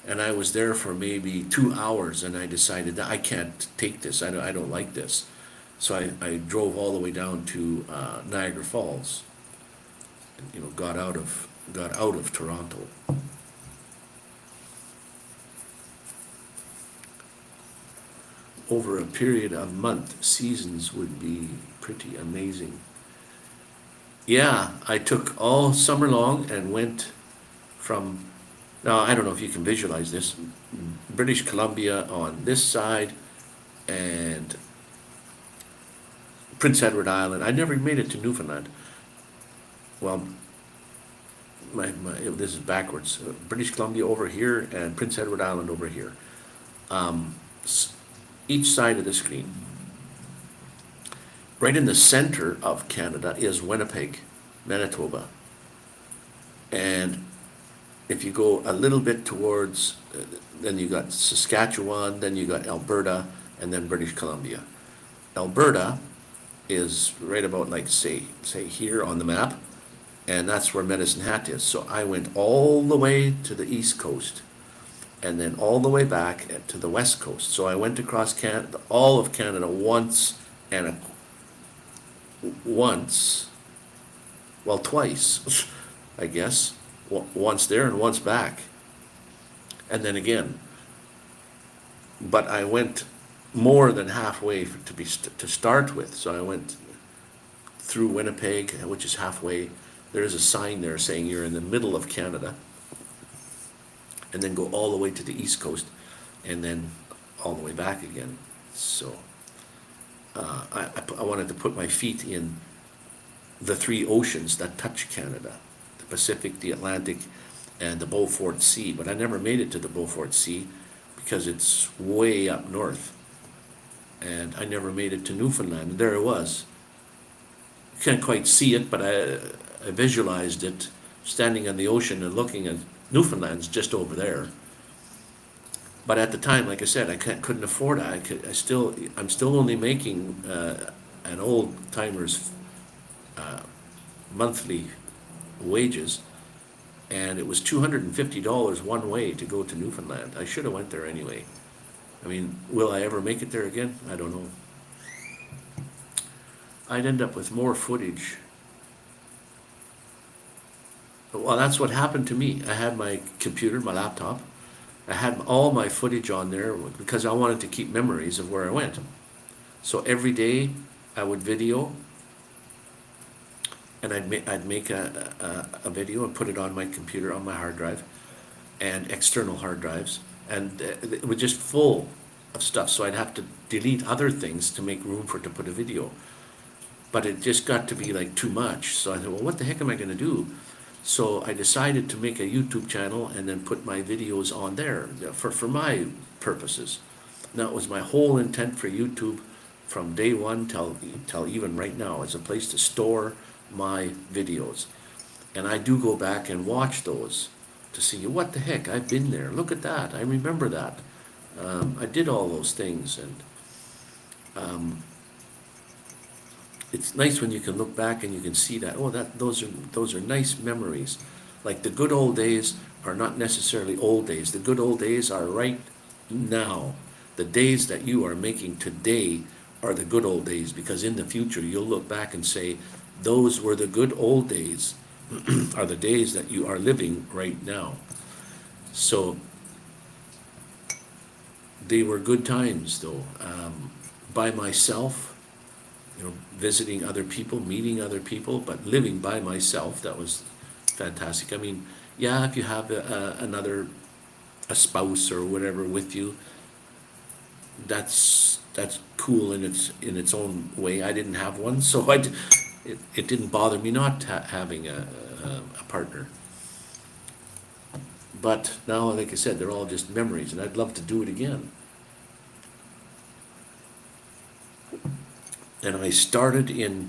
And I was there for maybe 2 hours, and I decided that I can't take this. I don't like this. So I drove all the way down to Niagara Falls, and got out of Toronto. Over a period of a month, seasons would be pretty amazing. Yeah, I took all summer long and went from, now I don't know if you can visualize this, British Columbia on this side and Prince Edward Island. I never made it to Newfoundland. Well, this is backwards. British Columbia over here and Prince Edward Island over here. Each side of the screen. Right in the center of Canada is Winnipeg, Manitoba. And if you go a little bit towards, then you got Saskatchewan, then you got Alberta, and then British Columbia. Alberta is right about like say here on the map, and that's where Medicine Hat is. So I went all the way to the east coast and then all the way back to the west coast. So I went across Canada, all of Canada twice, I guess. Once there and once back, and then again. But I went more than halfway to start with. So I went through Winnipeg, which is halfway. There's a sign there saying you're in the middle of Canada, and then go all the way to the east coast, and then all the way back again. So I wanted to put my feet in the 3 oceans that touch Canada: the Pacific, the Atlantic, and the Beaufort Sea. But I never made it to the Beaufort Sea because it's way up north. And I never made it to Newfoundland. And there it was. You can't quite see it, but I visualized it standing on the ocean and looking at Newfoundland's just over there. But at the time, like I said, couldn't afford it. I'm still only making an old timer's monthly wages, and it was $250 one way to go to Newfoundland. I should have went there anyway. I mean, will I ever make it there again? I don't know. I'd end up with more footage. Well, that's what happened to me. I had my computer, my laptop. I had all my footage on there because I wanted to keep memories of where I went. So every day I would video, and I'd make a video and put it on my computer, on my hard drive, and external hard drives, and it was just full of stuff. So I'd have to delete other things to make room for it to put a video. But it just got to be like too much. So I thought, well, what the heck am I going to do? So I decided to make a YouTube channel and then put my videos on there for my purposes. That was my whole intent for YouTube from day one till even right now, as a place to store my videos. And I do go back and watch those to see, what the heck, I've been there. Look at that. I remember that. I did all those things, and it's nice when you can look back and you can see that, those are nice memories. Like the good old days are not necessarily old days. The good old days are right now. The days that you are making today are the good old days, because in the future you'll look back and say, those were the good old days, are the days that you are living right now. So they were good times, though. By myself, visiting other people, meeting other people, but living by myself, that was fantastic. I mean, yeah, if you have a spouse or whatever with you, that's cool in its own way. I didn't have one, so it didn't bother me not having a partner. But now, like I said, they're all just memories, and I'd love to do it again. And I started in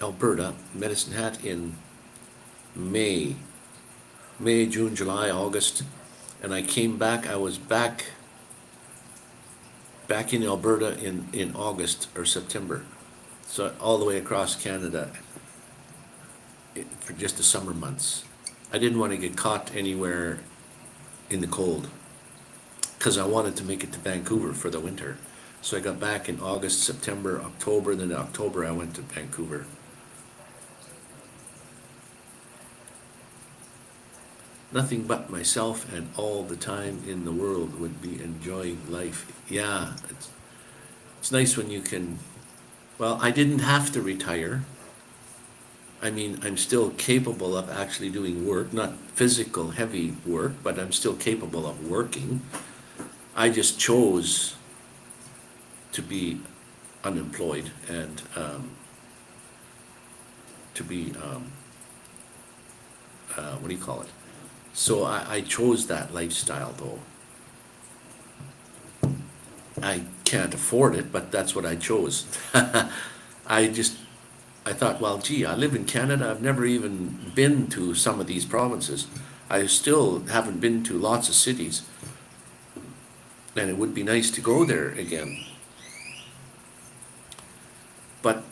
Alberta, Medicine Hat, in May, June, July, August, and I came back. I was back in Alberta in August or September, so all the way across Canada for just the summer months. I didn't want to get caught anywhere in the cold, because I wanted to make it to Vancouver for the winter. So I got back in August, September, October, then in October I went to Vancouver. Nothing but myself and all the time in the world would be enjoying life. Yeah, it's nice when you can, well, I didn't have to retire. I mean, I'm still capable of actually doing work, not physical, heavy work, but I'm still capable of working. I just chose to be unemployed and to be, what do you call it? So I chose that lifestyle, though. I can't afford it, but that's what I chose. I thought, well, gee, I live in Canada. I've never even been to some of these provinces. I still haven't been to lots of cities. And it would be nice to go there again. But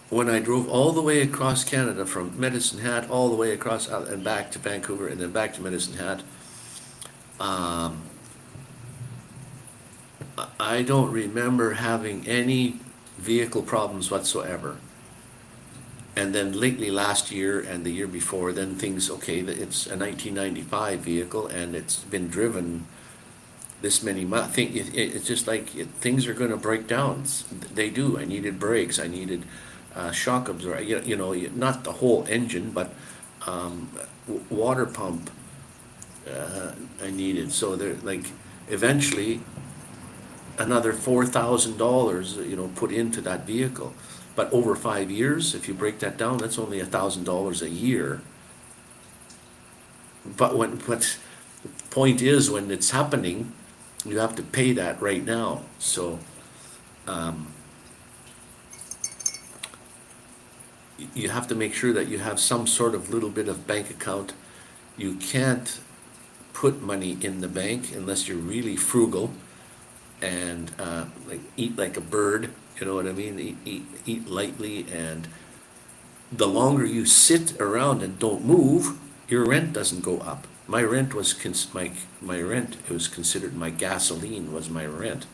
when I drove all the way across Canada, from Medicine Hat all the way across and back to Vancouver and then back to Medicine Hat, I don't remember having any vehicle problems whatsoever. And then lately, last year and the year before, then things, okay, it's a 1995 vehicle and it's been driven this many months. It's just like things are going to break down. They do. I needed brakes. I needed shock absorber. Not the whole engine, but water pump. I needed. So they're like, eventually, another $4,000, put into that vehicle. But over 5 years, if you break that down, that's only $1,000 a year. But the point is, when it's happening, you have to pay that right now. So you have to make sure that you have some sort of little bit of bank account. You can't put money in the bank unless you're really frugal and like eat like a bird, you know what I mean? Eat lightly, and the longer you sit around and don't move, your rent doesn't go up. My rent was my rent. It was considered my gasoline was my rent.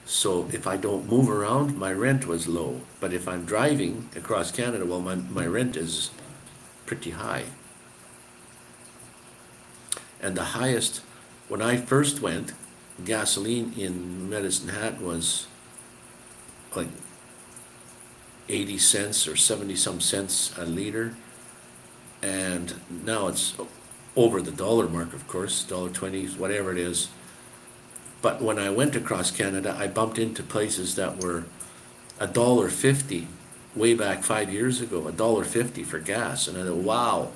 So if I don't move around, my rent was low. But if I'm driving across Canada, well, my rent is pretty high. And the highest, when I first went, gasoline in Medicine Hat was like 80 cents or 70 some cents a liter. And now it's over the dollar mark, of course, $1.20, whatever it is. But when I went across Canada, I bumped into places that were $1.50 way back 5 years ago, $1.50 for gas. And I thought, wow.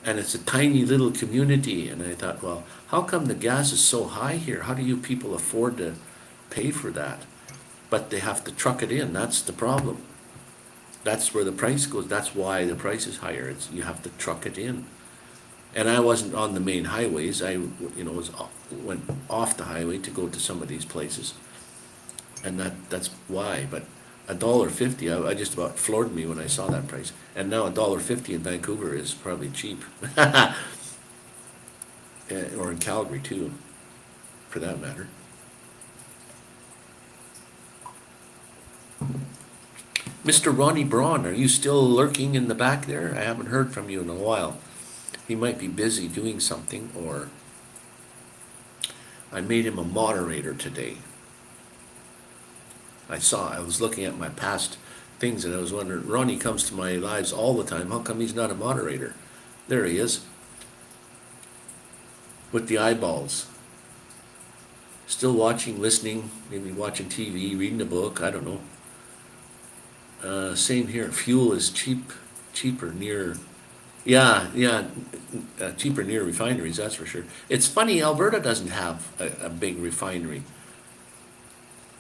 And it's a tiny little community. And I thought, well, how come the gas is so high here? How do you people afford to pay for that? But they have to truck it in. That's the problem. That's where the price goes. That's why the price is higher. You have to truck it in. And I wasn't on the main highways. I, went off the highway to go to some of these places, and that's why. But $1.50, I just about floored me when I saw that price. And now $1.50 in Vancouver is probably cheap, or in Calgary too, for that matter. Mr. Ronney Braun, are you still lurking in the back there? I haven't heard from you in a while. He might be busy doing something, or I made him a moderator today. I was looking at my past things and I was wondering, Ronnie comes to my lives all the time. How come he's not a moderator? There he is. With the eyeballs. Still watching, listening, maybe watching TV, reading a book, I don't know. Same here. Fuel is cheaper near, cheaper near refineries, that's for sure. It's funny, Alberta doesn't have a big refinery.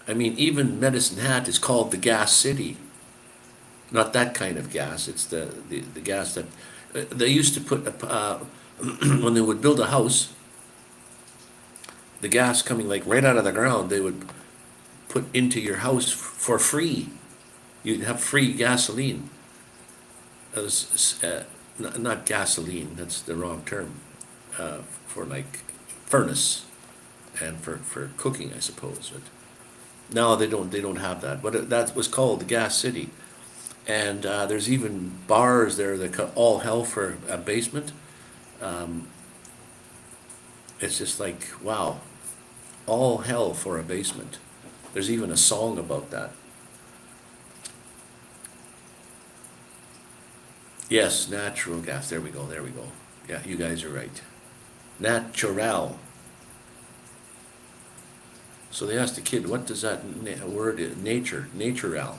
I mean, even Medicine Hat is called the gas city. Not that kind of gas. It's the gas that they used to put when they would build a house. The gas coming like right out of the ground, they would put into your house for free. You'd have free gasoline. It was, not gasoline, that's the wrong term, for like furnace and for cooking, I suppose. But now they don't have that. But that was called the gas city. And there's even bars there that call all hell for a basement. It's just like, wow, all hell for a basement. There's even a song about that. Yes, natural gas. There we go. Yeah, you guys are right. Natural. So they asked the kid, what does that word is? Natural.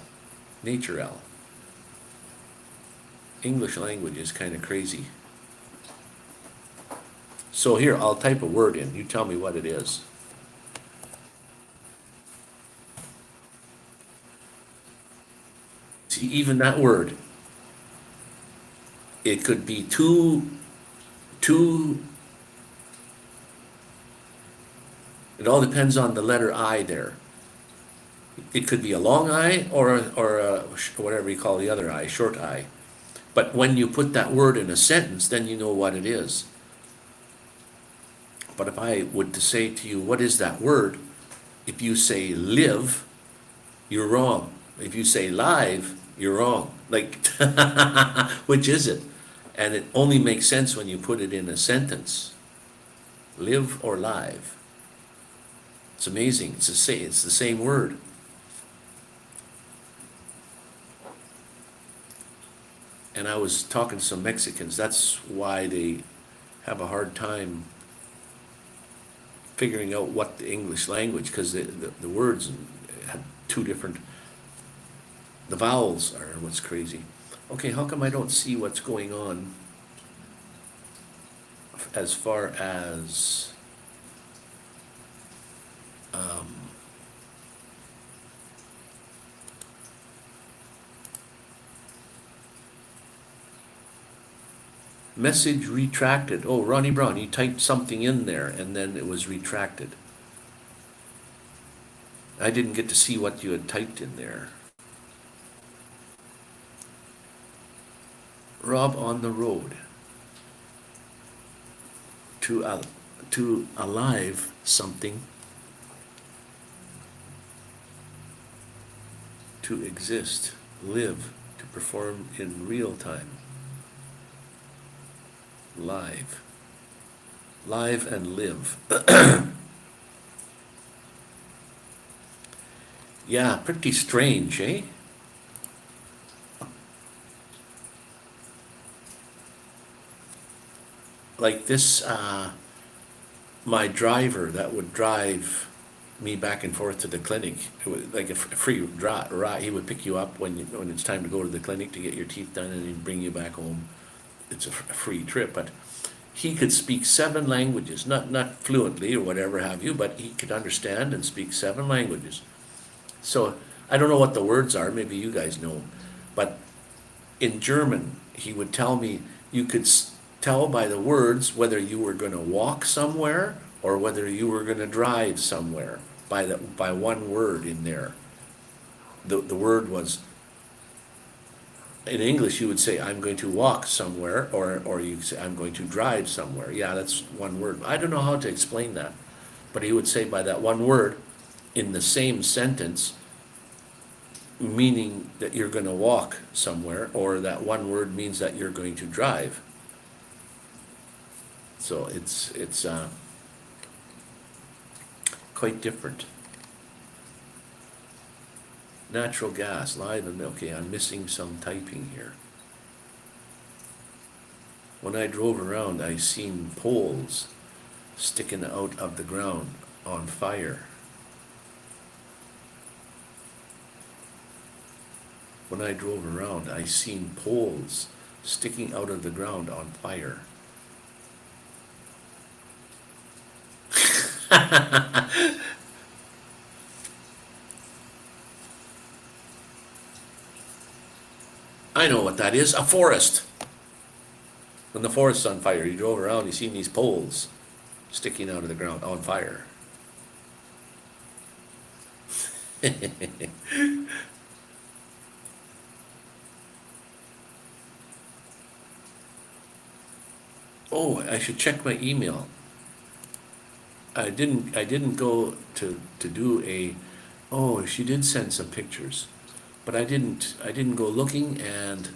English language is kind of crazy. So here, I'll type a word in. You tell me what it is. See, even that word, it could be two, it all depends on the letter I there. It could be a long I or a, whatever you call the other I, short I. But when you put that word in a sentence, then you know what it is. But if I would to say to you, what is that word? If you say live, you're wrong. If you say live, you're wrong. Like, which is it? And it only makes sense when you put it in a sentence. Live or live. It's amazing. It's the same word. And I was talking to some Mexicans. That's why they have a hard time figuring out what the English language, because the words have two different, the vowels are what's crazy. Okay, how come I don't see what's going on as far as Message retracted. Oh, Ronney Braun, you typed something in there and then it was retracted. I didn't get to see what you had typed in there. Rob on the road. To alive something. To exist, live, to perform in real time. Live. Live and live. Yeah, pretty strange, eh? Like this, my driver that would drive me back and forth to the clinic, it was like a free ride. He would pick you up when it's time to go to the clinic to get your teeth done, and he'd bring you back home. It's a free trip, but he could speak 7 languages, not fluently or whatever have you, but he could understand and speak 7 languages. So I don't know what the words are, maybe you guys know, but in German, he would tell me you could tell by the words whether you were going to walk somewhere or whether you were going to drive somewhere by one word in there. The word was, in English you would say, I'm going to walk somewhere, or you could say, I'm going to drive somewhere. Yeah, that's one word. I don't know how to explain that, but he would say by that one word in the same sentence, meaning that you're going to walk somewhere, or that one word means that you're going to drive. So it's quite different. Natural gas, live and okay, I'm missing some typing here. When I drove around, I seen poles sticking out of the ground on fire. When I drove around, I seen poles sticking out of the ground on fire. I know what that is, a forest. When the forest's on fire, you drove around, you seen these poles sticking out of the ground on fire. Oh, I should check my email. I didn't go to do a, oh, she did send some pictures, but I didn't go looking, and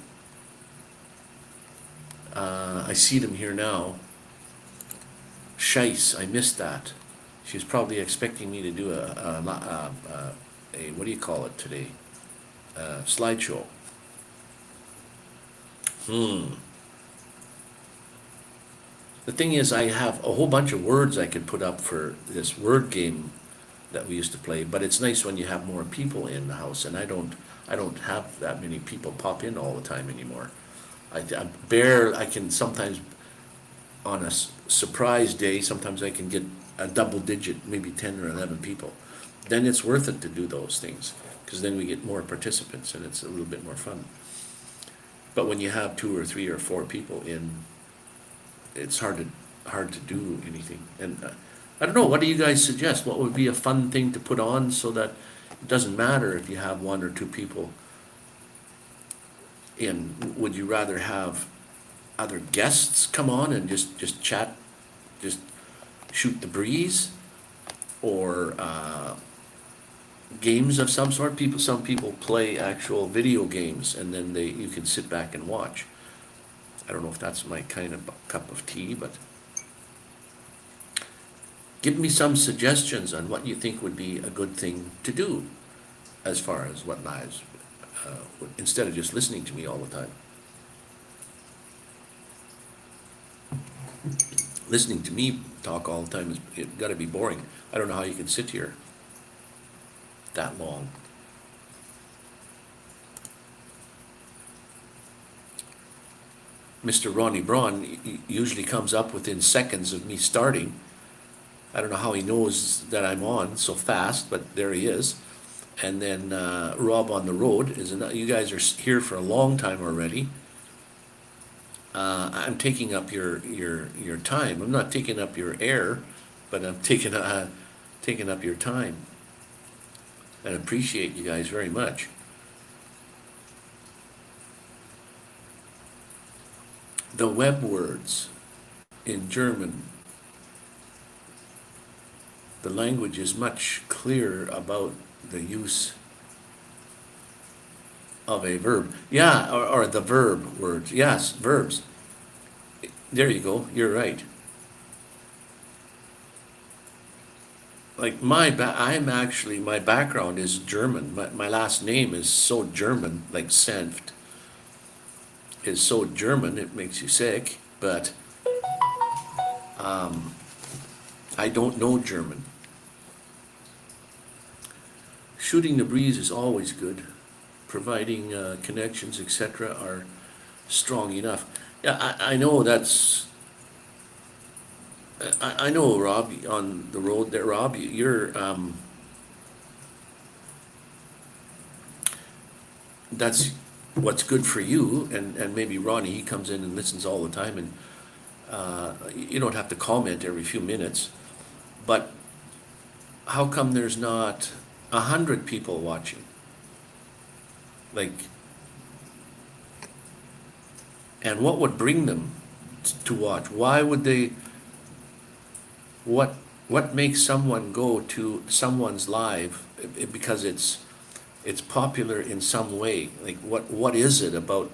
I see them here now. Shice, I missed that. She's probably expecting me to do a what do you call it today? Slideshow. The thing is, I have a whole bunch of words I could put up for this word game that we used to play, but it's nice when you have more people in the house, and I don't have that many people pop in all the time anymore. I can sometimes, on a surprise day, sometimes I can get a double digit, maybe 10 or 11 people. Then it's worth it to do those things, because then we get more participants and it's a little bit more fun. But when you have 2 or 3 or 4 people in, it's hard to do anything. And I don't know, what do you guys suggest? What would be a fun thing to put on so that it doesn't matter if you have 1 or 2 people in? Would you rather have other guests come on and just chat, just shoot the breeze, or games of some sort? Some people play actual video games, and then you can sit back and watch. I don't know if that's my kind of cup of tea, but give me some suggestions on what you think would be a good thing to do as far as what lives, instead of just listening to me all the time. Listening to me talk all the time is got to be boring. I don't know how you can sit here that long. Mr. Ronney Braun usually comes up within seconds of me starting. I don't know how he knows that I'm on so fast, but there he is. And then Rob on the road is you guys are here for a long time already. I'm taking up your time. I'm not taking up your air, but I'm taking up your time. And appreciate you guys very much. The web words in German, the language is much clearer about the use of a verb. Yeah, or the verb words. Yes, verbs. There you go. You're right. Like my background is German. My last name is so German, like Senft is so German, it makes you sick, but I don't know German. Shooting the breeze is always good, providing connections, etc., are strong enough. Yeah, I know that's. I know, Rob, on the road there, Rob, you're. That's what's good for you, and maybe Ronney, he comes in and listens all the time, and you don't have to comment every few minutes, but how come there's not 100 people watching? Like, and what would bring them to watch? Why would they, what makes someone go to someone's live? Because it's popular in some way. Like, what is it about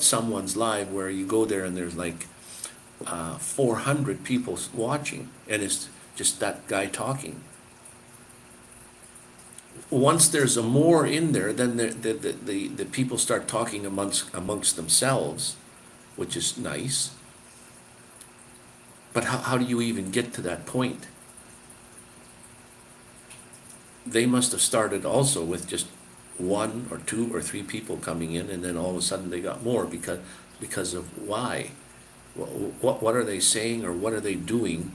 someone's live where you go there and there's like 400 people watching, and it's just that guy talking? Once there's a more in there, then the people start talking amongst themselves, which is nice. But how do you even get to that point? They must have started also with just 1 or 2 or 3 people coming in, and then all of a sudden they got more because of why? What are they saying, or what are they doing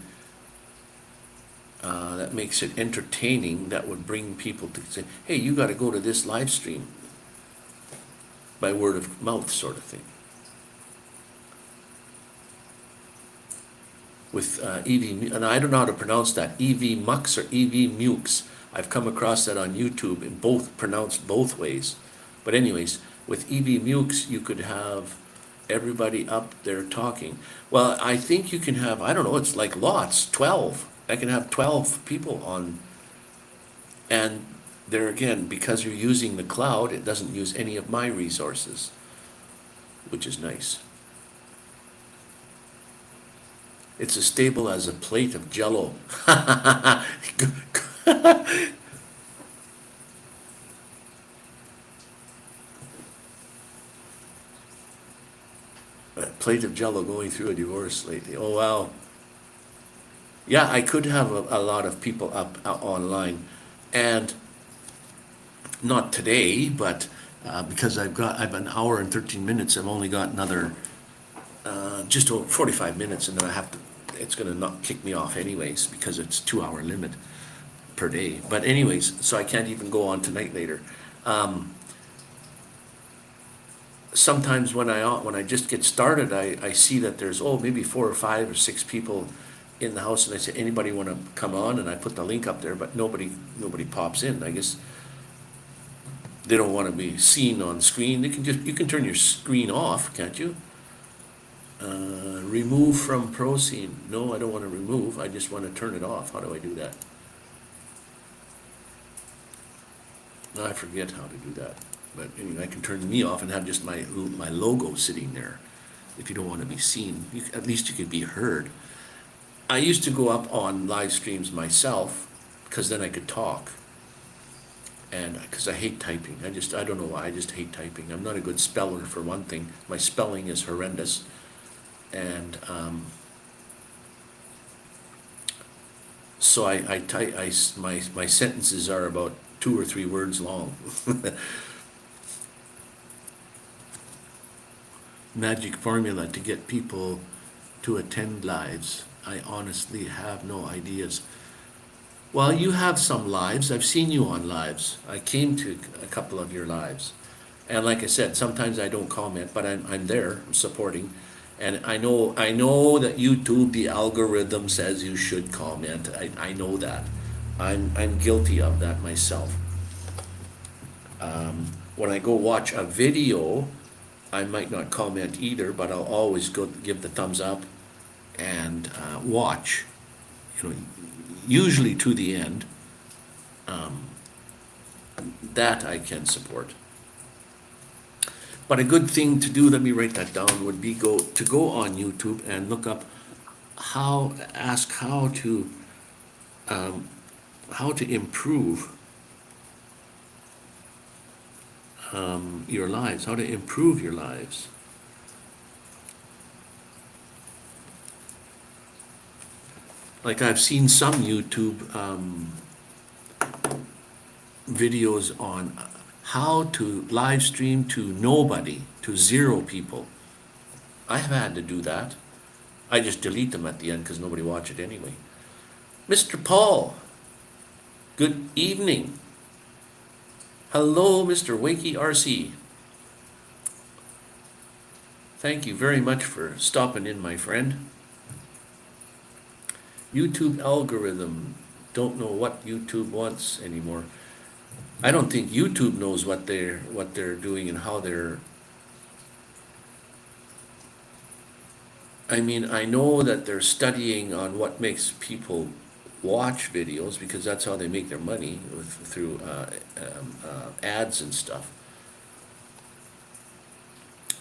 that makes it entertaining, that would bring people to say, hey, you got to go to this live stream, by word of mouth sort of thing. With EV, and I don't know how to pronounce that, EV Mux or EV Mukes. I've come across that on YouTube, and both pronounced both ways. But anyways, with EV Mukes, you could have everybody up there talking. Well, I think you can have, I don't know, it's like lots, 12. I can have 12 people on. And there again, because you're using the cloud, it doesn't use any of my resources, which is nice. It's as stable as a plate of Jell-O. A plate of Jell-O going through a divorce lately. Oh, wow. Yeah, I could have a lot of people up online, and not today, but because I've an hour and 13 minutes, I've only got another just over 45 minutes, and then it's going to not kick me off anyways, because it's 2-hour limit per day. But anyways, so I can't even go on tonight later. Sometimes when I just get started, I see that there's maybe 4 or 5 or 6 people in the house, and I say, anybody want to come on? And I put the link up there, but nobody pops in. I guess they don't want to be seen on screen. You can turn your screen off, can't you? Remove from pro scene. No, I don't want to remove. I just want to turn it off. How do I do that? No, I forget how to do that. But anyway, I can turn me off and have just my logo sitting there. If you don't want to be seen, at least you can be heard. I used to go up on live streams myself, because then I could talk. And because I hate typing. I don't know why, I just hate typing. I'm not a good speller, for one thing. My spelling is horrendous. And so my sentences are about 2 or 3 words long. Magic formula to get people to attend lives. I honestly have no ideas. Well, you have some lives. I've seen you on lives. I came to a couple of your lives, And like I said, sometimes I don't comment, but I'm there, I'm supporting. And I know that YouTube, the algorithm says you should comment. I know that. I'm guilty of that myself. When I go watch a video, I might not comment either, but I'll always go give the thumbs up and watch, usually to the end. That I can support. But a good thing to do, let me write that down, would be go on YouTube and look up ask how to improve your lives, how to improve your lives. Like I've seen some YouTube videos on how to live stream to nobody, to 0 people. I've had to do that. I just delete them at the end because nobody watched it anyway. Mr. Paul, good evening. Hello, Mr. Wakey RC. Thank you very much for stopping in, my friend. YouTube algorithm, don't know what YouTube wants anymore. I don't think YouTube knows what they're doing and how they're. I mean, I know that they're studying on what makes people watch videos, because that's how they make their money through ads and stuff.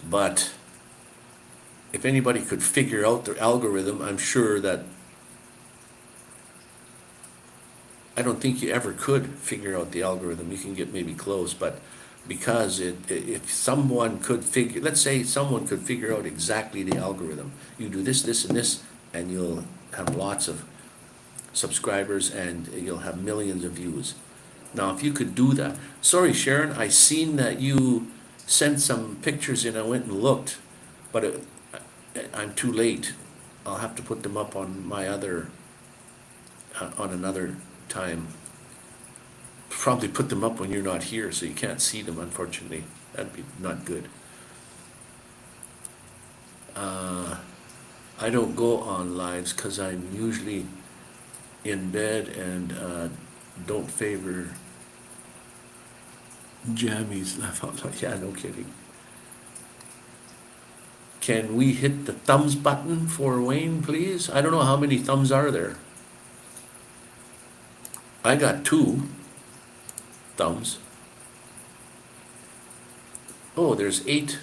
But if anybody could figure out their algorithm, I'm sure that. I don't think you ever could figure out the algorithm. You can get maybe close, but because if someone could let's say someone could figure out exactly the algorithm, you do this, this, and this, and you'll have lots of subscribers and you'll have millions of views. Now, if you could do that, sorry, Sharon, I seen that you sent some pictures in. I went and looked, but I'm too late. I'll have to put them up on my other, on another time. Probably put them up when you're not here, so you can't see them, unfortunately. That'd be not good. I don't go on lives because I'm usually in bed and don't favor jammies. Laugh out loud. Yeah, no kidding. Can we hit the thumbs button for Wayne, please? I don't know how many thumbs are there. I got 2 thumbs. Oh, there's 8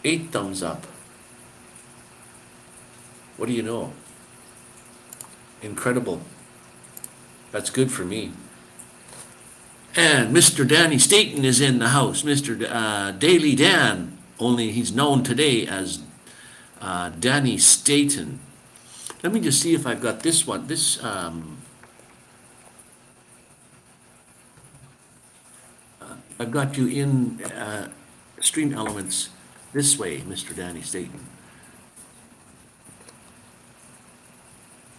thumbs up. What do you know? Incredible. That's good for me. And Mr. Danny Staten is in the house. Mr. Daily Dan, only he's known today as Danny Staten. Let me just see if I've got this one. This I've got you in Stream Elements this way, Mr. Danny Staten.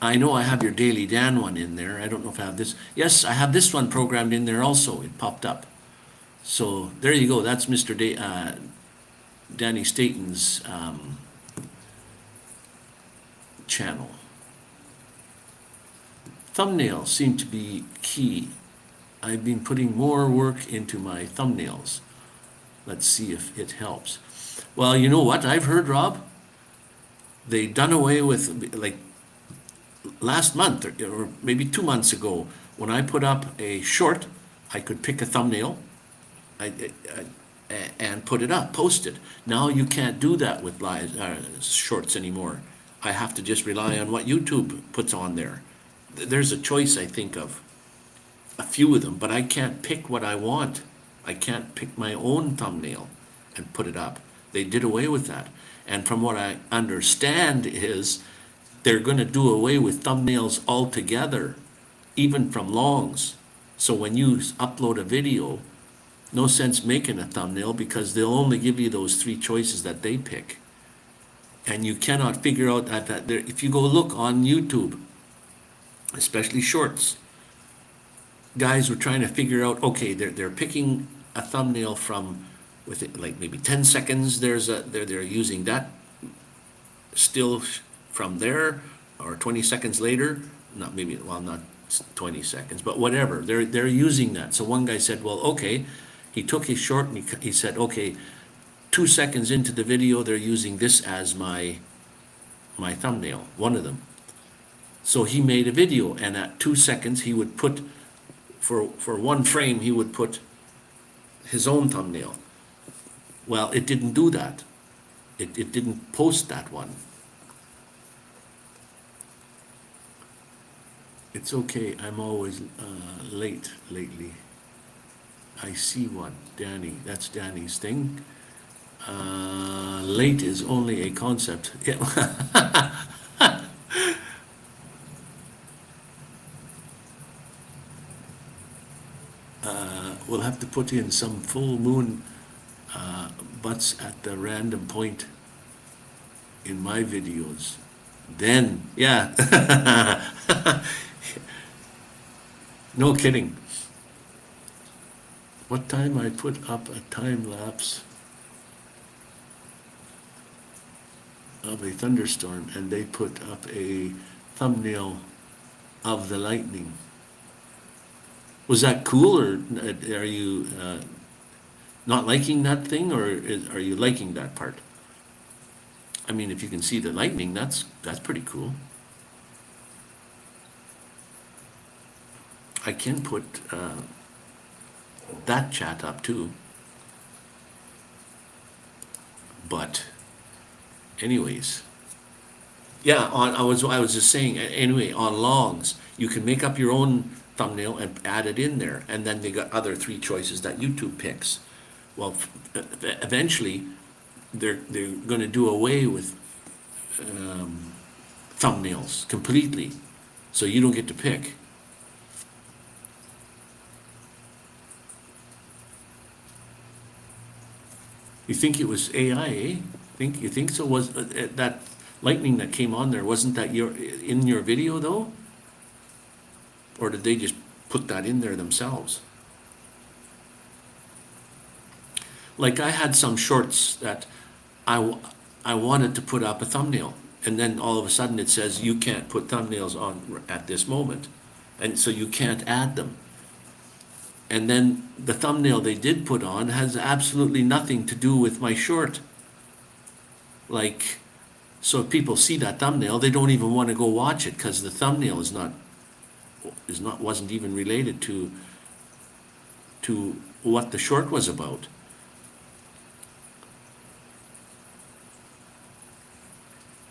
I know I have your Daily Dan one in there. I don't know if I have this. Yes, I have this one programmed in there also. It popped up. So there you go. That's Mr. Danny Staten's channel. Thumbnails seem to be key. I've been putting more work into my thumbnails. Let's see if it helps. Well, you know what I've heard, Rob? They done away with, like, last month or maybe 2 months ago, when I put up a short, I could pick a thumbnail and put it up, post it. Now you can't do that with shorts anymore. I have to just rely on what YouTube puts on there. There's a choice, I think, of a few of them, but I can't pick what I want. I can't pick my own thumbnail and put it up. They did away with that. And from what I understand is they're going to do away with thumbnails altogether, even from longs. So when you upload a video, no sense making a thumbnail because they'll only give you those 3 choices that they pick. And you cannot figure out that if you go look on YouTube, especially shorts, guys were trying to figure out, okay, they're picking a thumbnail from with it, like maybe 10 seconds, they're using that still from there, or 20 seconds later, not maybe, well, not 20 seconds, but whatever, they're using that. So one guy said, well, okay, he took his short and he said, okay, 2 seconds into the video, they're using this as my thumbnail, one of them. So he made a video, and at 2 seconds, he would put, for one frame, he would put his own thumbnail. Well, it didn't do that. It didn't post that one. It's okay, I'm always late lately. I see one, Danny, that's Danny's thing. Late is only a concept. We'll have to put in some full moon butts at the random point in my videos. Then, yeah. No kidding. What time I put up a time lapse of a thunderstorm, and they put up a thumbnail of the lightning. Was that cool, or are you not liking that thing, or are you liking that part? I mean, if you can see the lightning, that's pretty cool. I can put that chat up too. But anyways, yeah, I was just saying, anyway, on logs, you can make up your own thumbnail and add it in there, and then they got other 3 choices that YouTube picks. Well, eventually, they're going to do away with thumbnails completely, so you don't get to pick. You think it was AI, eh? You think so? Was that lightning that came on there, wasn't that in your video though? Or did they just put that in there themselves? Like, I had some shorts that I wanted to put up a thumbnail, and then all of a sudden it says you can't put thumbnails on at this moment, and so you can't add them. And then the thumbnail they did put on has absolutely nothing to do with my short. Like, so if people see that thumbnail, they don't even want to go watch it, because the thumbnail wasn't even related to what the short was about.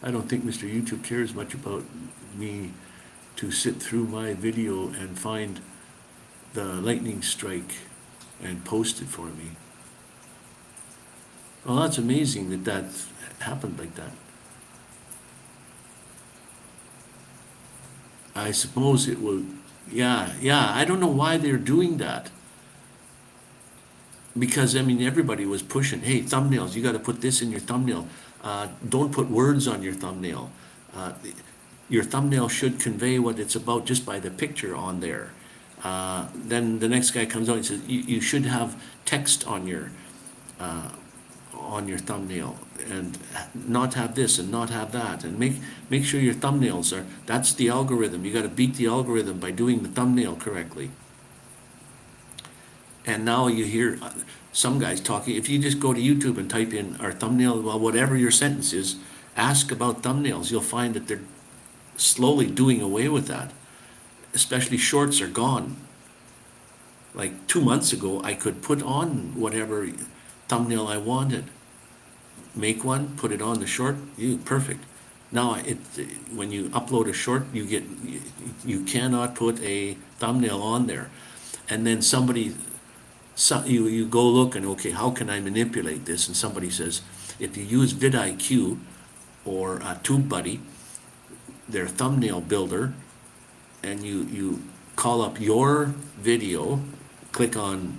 I don't think Mr. YouTube cares much about me to sit through my video and find the lightning strike and post it for me. Well, that's amazing that happened like that. I suppose it will, yeah, I don't know why they're doing that. Because, I mean, everybody was pushing, hey, thumbnails, you got to put this in your thumbnail. Don't put words on your thumbnail. Your thumbnail should convey what it's about just by the picture on there. Then the next guy comes out and says, you should have text on your thumbnail, and not have this and not have that, and make sure your thumbnails are, that's the algorithm. You got to beat the algorithm by doing the thumbnail correctly. And now you hear some guys talking, if you just go to YouTube and type in our thumbnail, well, whatever your sentence is, ask about thumbnails, you'll find that they're slowly doing away with that. Especially shorts are gone. Like 2 months ago, I could put on whatever thumbnail I wanted. Make one, put it on the short, perfect. Now, when you upload a short, you cannot put a thumbnail on there. And then you go look and, okay, how can I manipulate this? And somebody says, if you use vidIQ or TubeBuddy, their thumbnail builder, and you call up your video, click on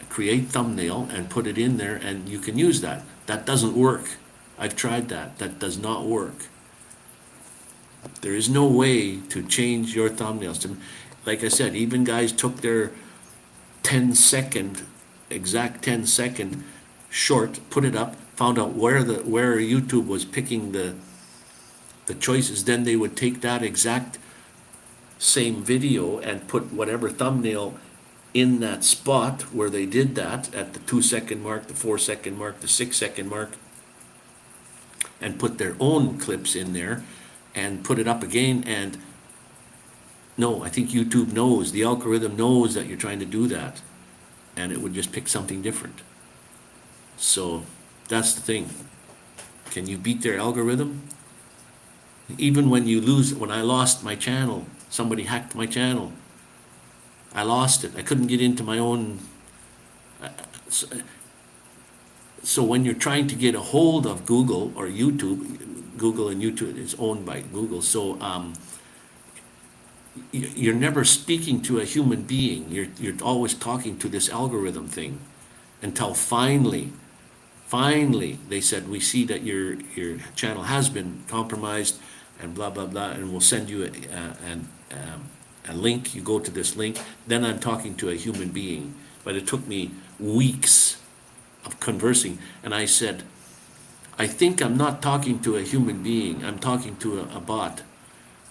create thumbnail and put it in there, and you can use that. That doesn't work. I've tried that. That does not work. There is no way to change your thumbnails. Like I said, even guys took their exact 10 second short, put it up, found out where YouTube was picking the choices, then they would take that exact same video and put whatever thumbnail in that spot where they did that at the 2-second mark, the 4-second mark, the 6-second mark, and put their own clips in there and put it up again. And no, I think YouTube knows, the algorithm knows that you're trying to do that, and it would just pick something different. So that's the thing. Can you beat their algorithm? Even when I lost my channel, somebody hacked my channel. I lost it. I couldn't get into my own. So when you're trying to get a hold of Google or YouTube, Google and YouTube is owned by Google. So you're never speaking to a human being. You're always talking to this algorithm thing, until finally they said, we see that your channel has been compromised, and blah blah blah, and we'll send you a link. You go to this link. Then I'm talking to a human being. But it took me weeks of conversing, and I said, I think I'm not talking to a human being. I'm talking to a bot.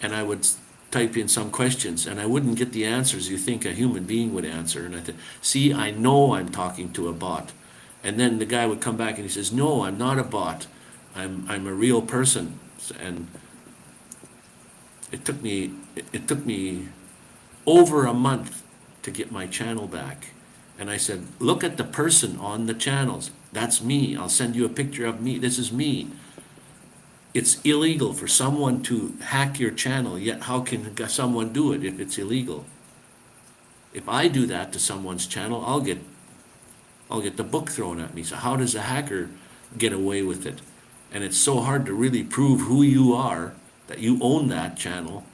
And I would type in some questions, and I wouldn't get the answers you think a human being would answer. And I said, see, I know I'm talking to a bot. And then the guy would come back and he says, no, I'm not a bot. I'm a real person. And it took me over a month to get my channel back. And I said, look at the person on the channels. That's me. I'll send you a picture of me. This is me. It's illegal for someone to hack your channel, yet how can someone do it if it's illegal? If I do that to someone's channel, I'll get the book thrown at me. So how does a hacker get away with it? And it's so hard to really prove who you are, that you own that channel.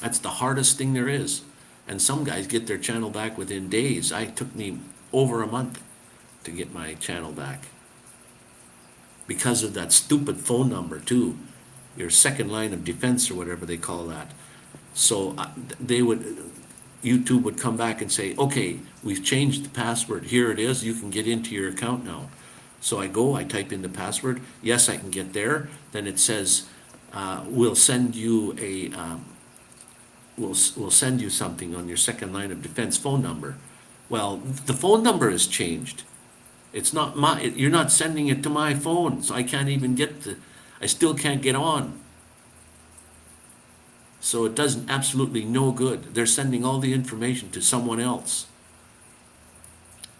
That's the hardest thing there is. And some guys get their channel back within days. It took me over a month to get my channel back, because of that stupid phone number too, your second line of defense or whatever they call that. So YouTube would come back and say, okay, we've changed the password. Here it is. You can get into your account now. So I type in the password. Yes, I can get there. Then it says, we'll send you we'll send you something on your second line of defense phone number. Well, the phone number has changed. It's not you're not sending it to my phone, so I can't even I still can't get on. So it does absolutely no good. They're sending all the information to someone else.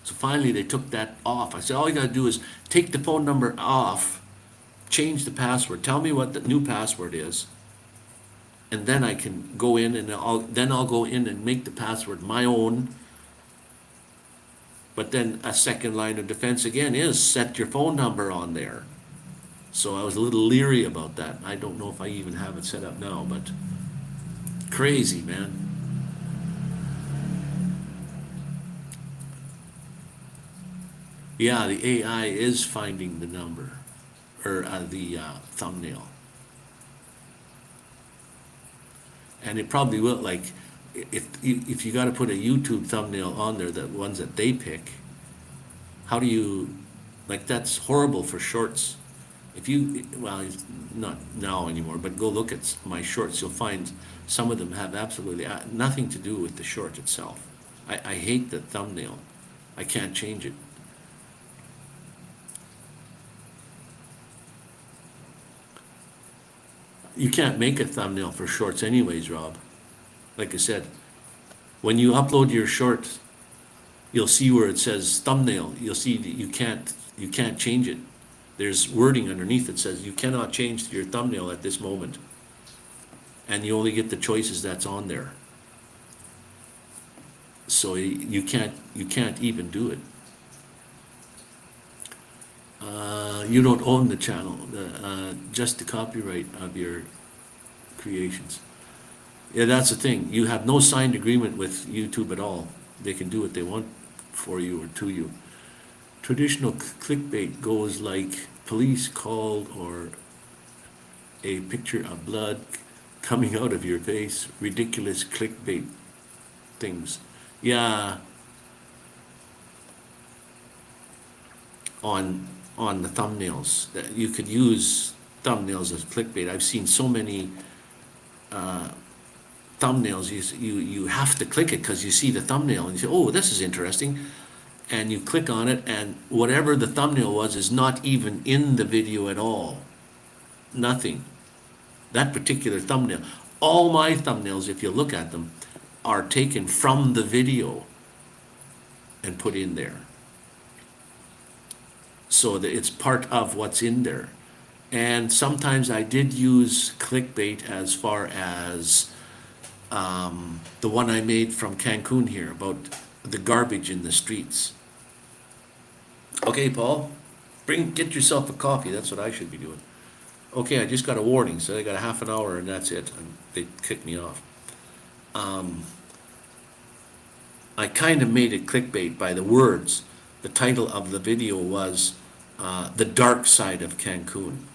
So finally they took that off. I said, all you gotta do is take the phone number off, change the password, tell me what the new password is, and then I can go in and I'll go in and make the password my own. But then a second line of defense again is set your phone number on there. So I was a little leery about that. I don't know if I even have it set up now, but crazy, man. Yeah, the AI is finding the number, or the thumbnail. And it probably will, like, if you got to put a YouTube thumbnail on there, the ones that they pick, how do you, like, that's horrible for shorts. Well, it's not now anymore, but go look at my shorts, you'll find some of them have absolutely nothing to do with the short itself. I hate the thumbnail. I can't change it. You can't make a thumbnail for shorts anyways, Rob. Like I said, when you upload your short, you'll see where it says thumbnail. You'll see that you can't change it. There's wording underneath that says you cannot change your thumbnail at this moment. And you only get the choices that's on there. So you can't even do it. You don't own the channel, just the copyright of your creations. Yeah, that's the thing. You have no signed agreement with YouTube at all. They can do what they want for you or to you. Traditional clickbait goes like police called or a picture of blood coming out of your face. Ridiculous clickbait things. Yeah. on the thumbnails. That you could use thumbnails as clickbait. I've seen so many thumbnails, you have to click it because you see the thumbnail and you say, oh, this is interesting, and you click on it, and whatever the thumbnail was is not even in the video at all. Nothing. That particular thumbnail. All my thumbnails, if you look at them, are taken from the video and put in there. So that it's part of what's in there. And sometimes I did use clickbait as far as the one I made from Cancun here about the garbage in the streets. Okay, Paul, get yourself a coffee. That's what I should be doing. Okay, I just got a warning, so I got a half an hour and that's it. And they kicked me off. I kind of made it clickbait by the words. The title of the video was The Dark Side of Cancun,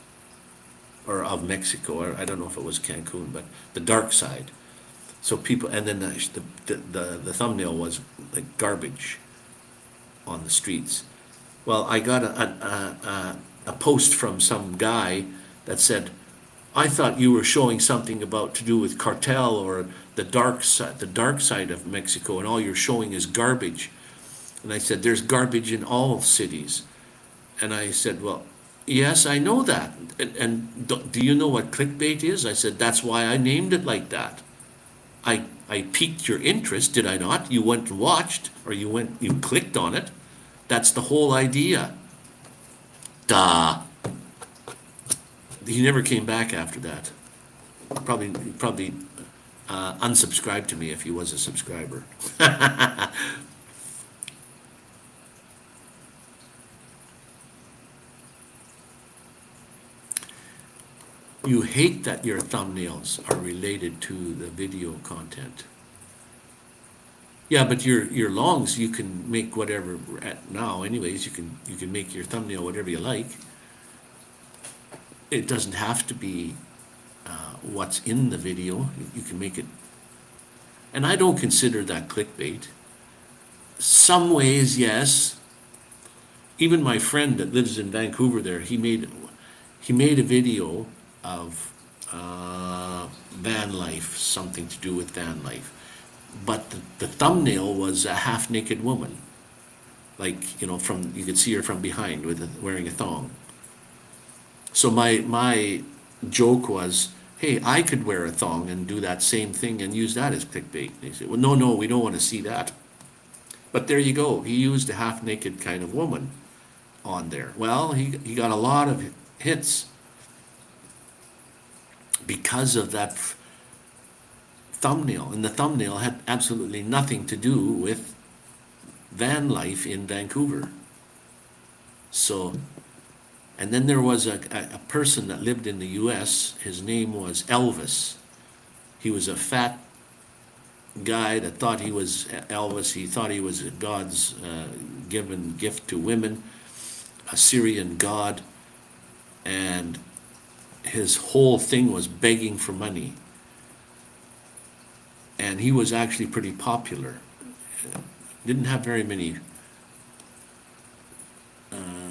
or of Mexico, or I don't know if it was Cancun, but the dark side. So people, and then the thumbnail was like garbage on the streets. Well, I got a post from some guy that said, I thought you were showing something about to do with cartel or the dark side of Mexico, and all you're showing is garbage. And I said, there's garbage in all cities. And I said, well, yes, I know that. And do you know what clickbait is? I said, that's why I named it like that. I piqued your interest, did I not? You went and watched, or you clicked on it. That's the whole idea. Duh. He never came back after that. Probably unsubscribed to me if he was a subscriber. You hate that your thumbnails are related to the video content. Yeah, but your longs, you can make whatever now. Anyways, you can make your thumbnail whatever you like. It doesn't have to be what's in the video. You can make it, and I don't consider that clickbait. Some ways, yes. Even my friend that lives in Vancouver, there, he made a video of van life, something to do with van life. But the thumbnail was a half-naked woman. Like, you could see her from behind wearing a thong. So my joke was, hey, I could wear a thong and do that same thing and use that as clickbait. And they said, well, no, we don't want to see that. But there you go. He used a half-naked kind of woman on there. Well, he got a lot of hits because of that thumbnail. And the thumbnail had absolutely nothing to do with van life in Vancouver. So, and then there was a person that lived in the US. His name was Elvis. He was a fat guy that thought he was Elvis. He thought he was God's given gift to women, a Syrian god, and his whole thing was begging for money. And he was actually pretty popular. Didn't have very many.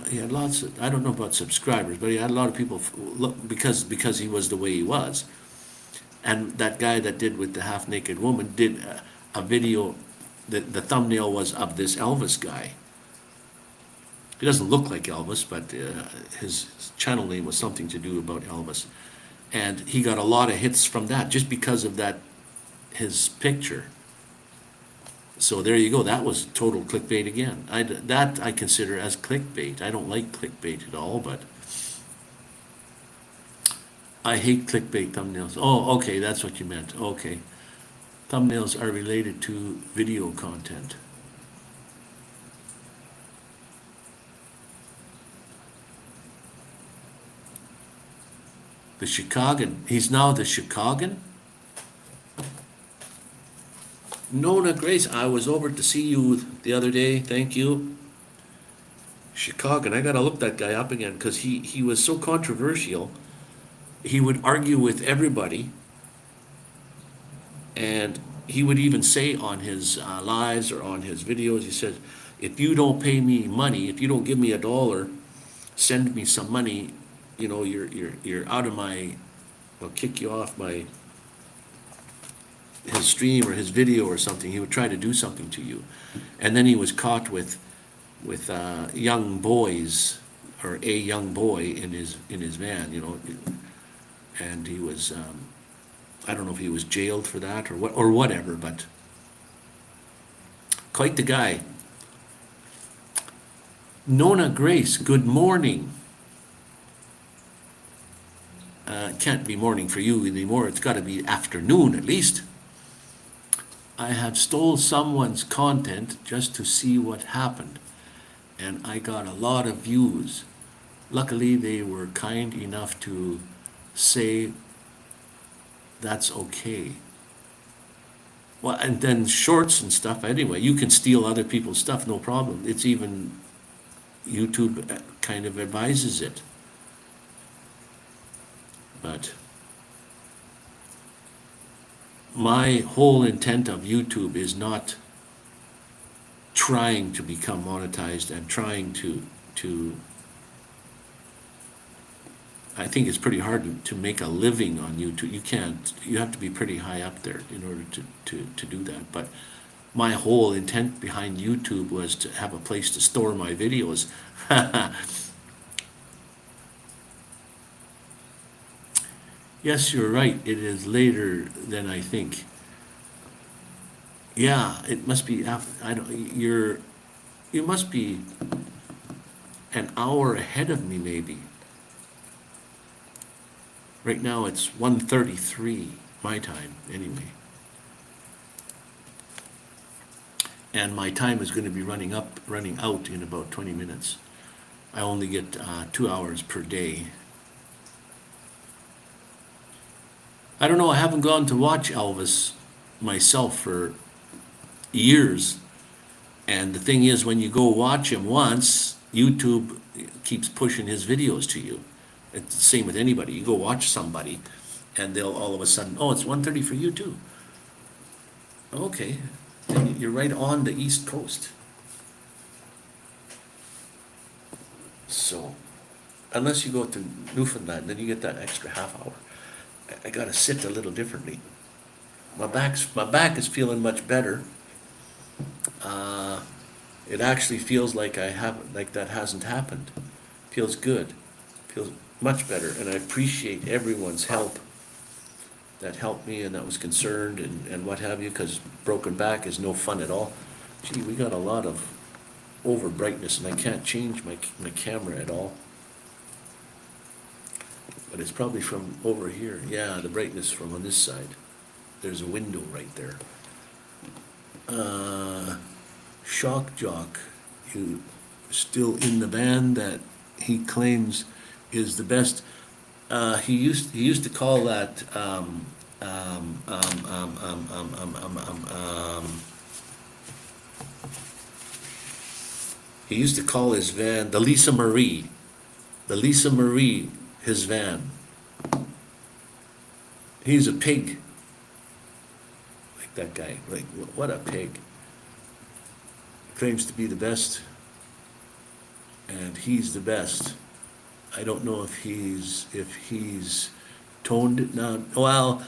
He had lots of, I don't know about subscribers, but he had a lot of people because he was the way he was. And that guy that did with the half-naked woman did a video. The thumbnail was of this Elvis guy. He doesn't look like Elvis, but his channel name was something to do about Elvis. And he got a lot of hits from that just because of that, his picture. So there you go. That was total clickbait again. That I consider as clickbait. I don't like clickbait at all, but I hate clickbait thumbnails. Oh, okay, that's what you meant. Okay. Thumbnails are related to video content. The Chicagan. He's now the Chicagan? Nona Grace, I was over to see you the other day. Thank you. Chicagan. I got to look that guy up again because he was so controversial. He would argue with everybody. And he would even say on his lives or on his videos, he said, if you don't pay me money, if you don't give me $1, send me some money, you know, you're out of my, I'll kick you off his stream or his video or something. He would try to do something to you. And then he was caught with young boys, or a young boy in his van, you know, and he was, I don't know if he was jailed for that or whatever, but quite the guy. Nona Grace, good morning. Can't be morning for you anymore. It's got to be afternoon at least. I had stole someone's content just to see what happened, and I got a lot of views. Luckily, they were kind enough to say that's okay. Well, and then shorts and stuff, anyway, you can steal other people's stuff, no problem. It's even, YouTube kind of advises it. But my whole intent of YouTube is not trying to become monetized and trying to I think it's pretty hard to make a living on YouTube. You can't, you have to be pretty high up there in order to do that. But my whole intent behind YouTube was to have a place to store my videos. Yes, you're right. It is later than I think. Yeah, it must be after, I don't, you must be an hour ahead of me maybe. Right now it's 1:33 my time anyway. And my time is going to be running out in about 20 minutes. I only get 2 hours per day. I don't know, I haven't gone to watch Elvis myself for years. And the thing is, when you go watch him once, YouTube keeps pushing his videos to you. It's the same with anybody. You go watch somebody, and they'll all of a sudden, oh, it's 1:30 for you too. Okay, then you're right on the East Coast. So, unless you go to Newfoundland, then you get that extra half hour. I gotta sit a little differently. My back is feeling much better. It actually feels like that hasn't happened. Feels good. Feels much better, and I appreciate everyone's help that helped me and that was concerned and what have you, because broken back is no fun at all. Gee, we got a lot of over brightness, and I can't change my camera at all. But it's probably from over here. Yeah, the brightness from on this side. There's a window right there. Shock Jock, you still in the band that he claims is the best. He used to call that he used to call his van the Lisa Marie, his van. He's a pig. Like that guy, like what a pig. Claims to be the best, and he's the best. I don't know if he's toned it down. Well,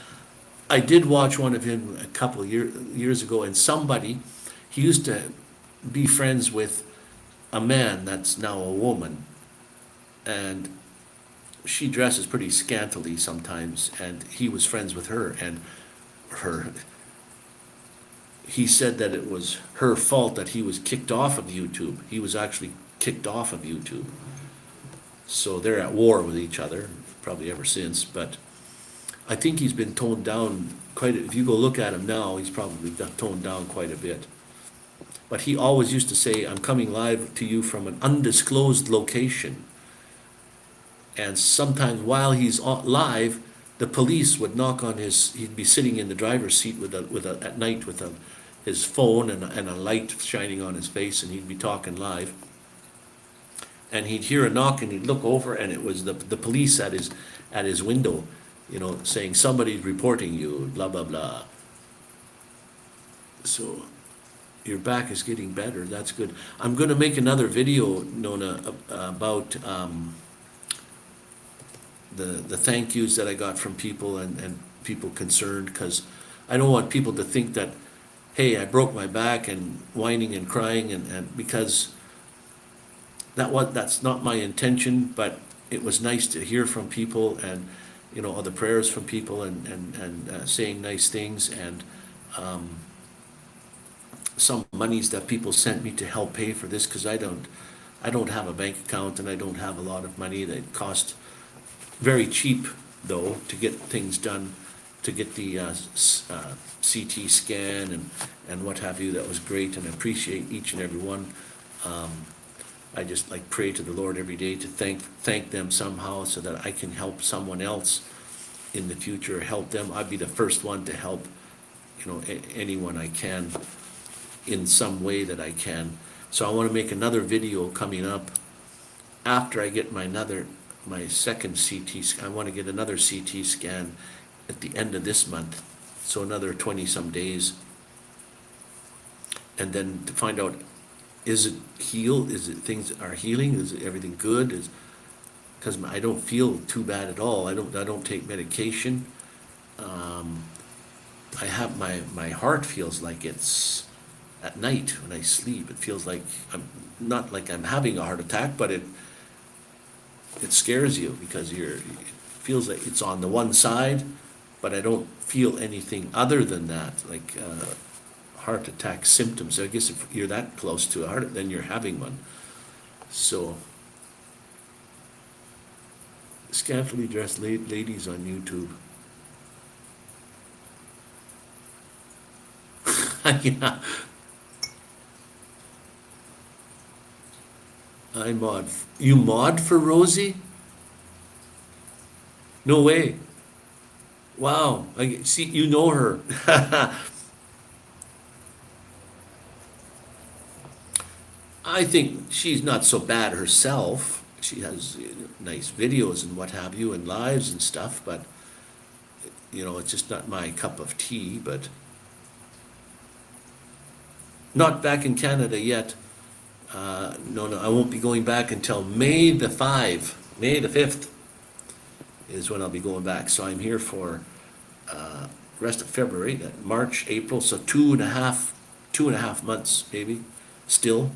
I did watch one of him a couple of years ago, and he used to be friends with a man that's now a woman, and she dresses pretty scantily sometimes, and he was friends with her, and he said that it was her fault that he was kicked off of YouTube. He was actually kicked off of YouTube. So they're at war with each other, probably ever since, but I think he's been toned down if you go look at him now, he's probably toned down quite a bit. But he always used to say, I'm coming live to you from an undisclosed location. And sometimes while he's live, the police would knock on he'd be sitting in the driver's seat at night with his phone and a light shining on his face, and he'd be talking live. And he'd hear a knock, and he'd look over, and it was the police at his window, saying, somebody's reporting you, blah, blah, blah. So your back is getting better. That's good. I'm going to make another video, Nona, about the thank yous that I got from people and people concerned, because I don't want people to think that, hey, I broke my back and whining and crying, and because that's not my intention, but it was nice to hear from people, and all the prayers from people, and saying nice things, and some monies that people sent me to help pay for this, because I don't have a bank account, and I don't have a lot of money. That cost very cheap, though, to get things done, to get the CT scan and what have you. That was great, and I appreciate each and every one. I just pray to the Lord every day to thank them somehow, so that I can help someone else in the future, help them. I'd be the first one to help, anyone I can in some way that I can. So I want to make another video coming up after I get my second CT scan. I want to get another CT scan at the end of this month, so another 20 some days, and then to find out, is it healed? Is it things are healing? Is it everything good? Because I don't feel too bad at all. I don't take medication. I have my heart feels like it's at night when I sleep. It feels like not like I'm having a heart attack, but it scares you, because it feels like it's on the one side, but I don't feel anything other than that, like heart attack symptoms. So I guess if you're that close to a heart, then you're having one. So, scantily dressed ladies on YouTube. Yeah. I mod. You mod for Rosie? No way. Wow. I see, you know her. I think she's not so bad herself. She has nice videos and what have you, and lives and stuff, but it's just not my cup of tea. But not back in Canada yet. No, I won't be going back until May the 5th is when I'll be going back. So I'm here for rest of February, March, April, so 2.5 months maybe, still.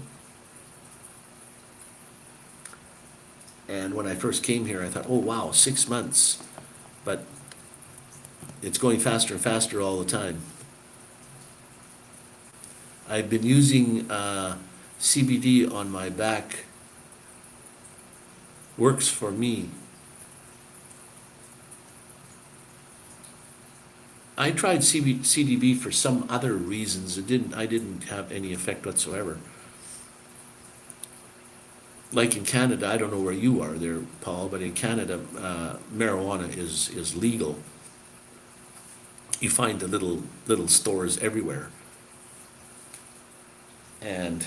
And when I first came here, I thought, oh wow, 6 months. But it's going faster and faster all the time. I've been using CBD on my back. Works for me. I tried CBD for some other reasons. I didn't have any effect whatsoever. Like in Canada, I don't know where you are there, Paul, but in Canada, marijuana is legal. You find the little stores everywhere. And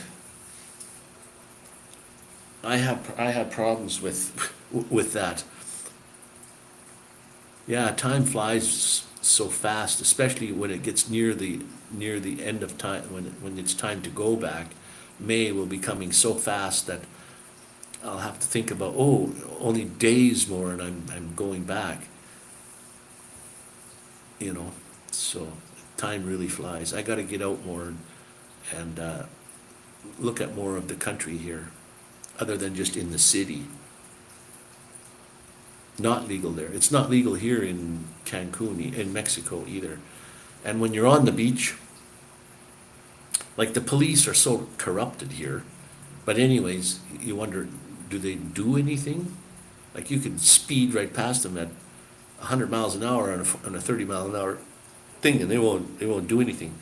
I have problems with that. Yeah, time flies so fast, especially when it gets near the end of time, when it's time to go back. May will be coming so fast that I'll have to think about, only days more and I'm going back. So time really flies. I got to get out more and look at more of the country here, other than just in the city. Not legal there. It's not legal here in Cancun, in Mexico either. And when you're on the beach, like the police are so corrupted here. But anyways, you wonder, do they do anything? Like you can speed right past them at 100 miles an hour on a 30 mile an hour thing, and they won't do anything.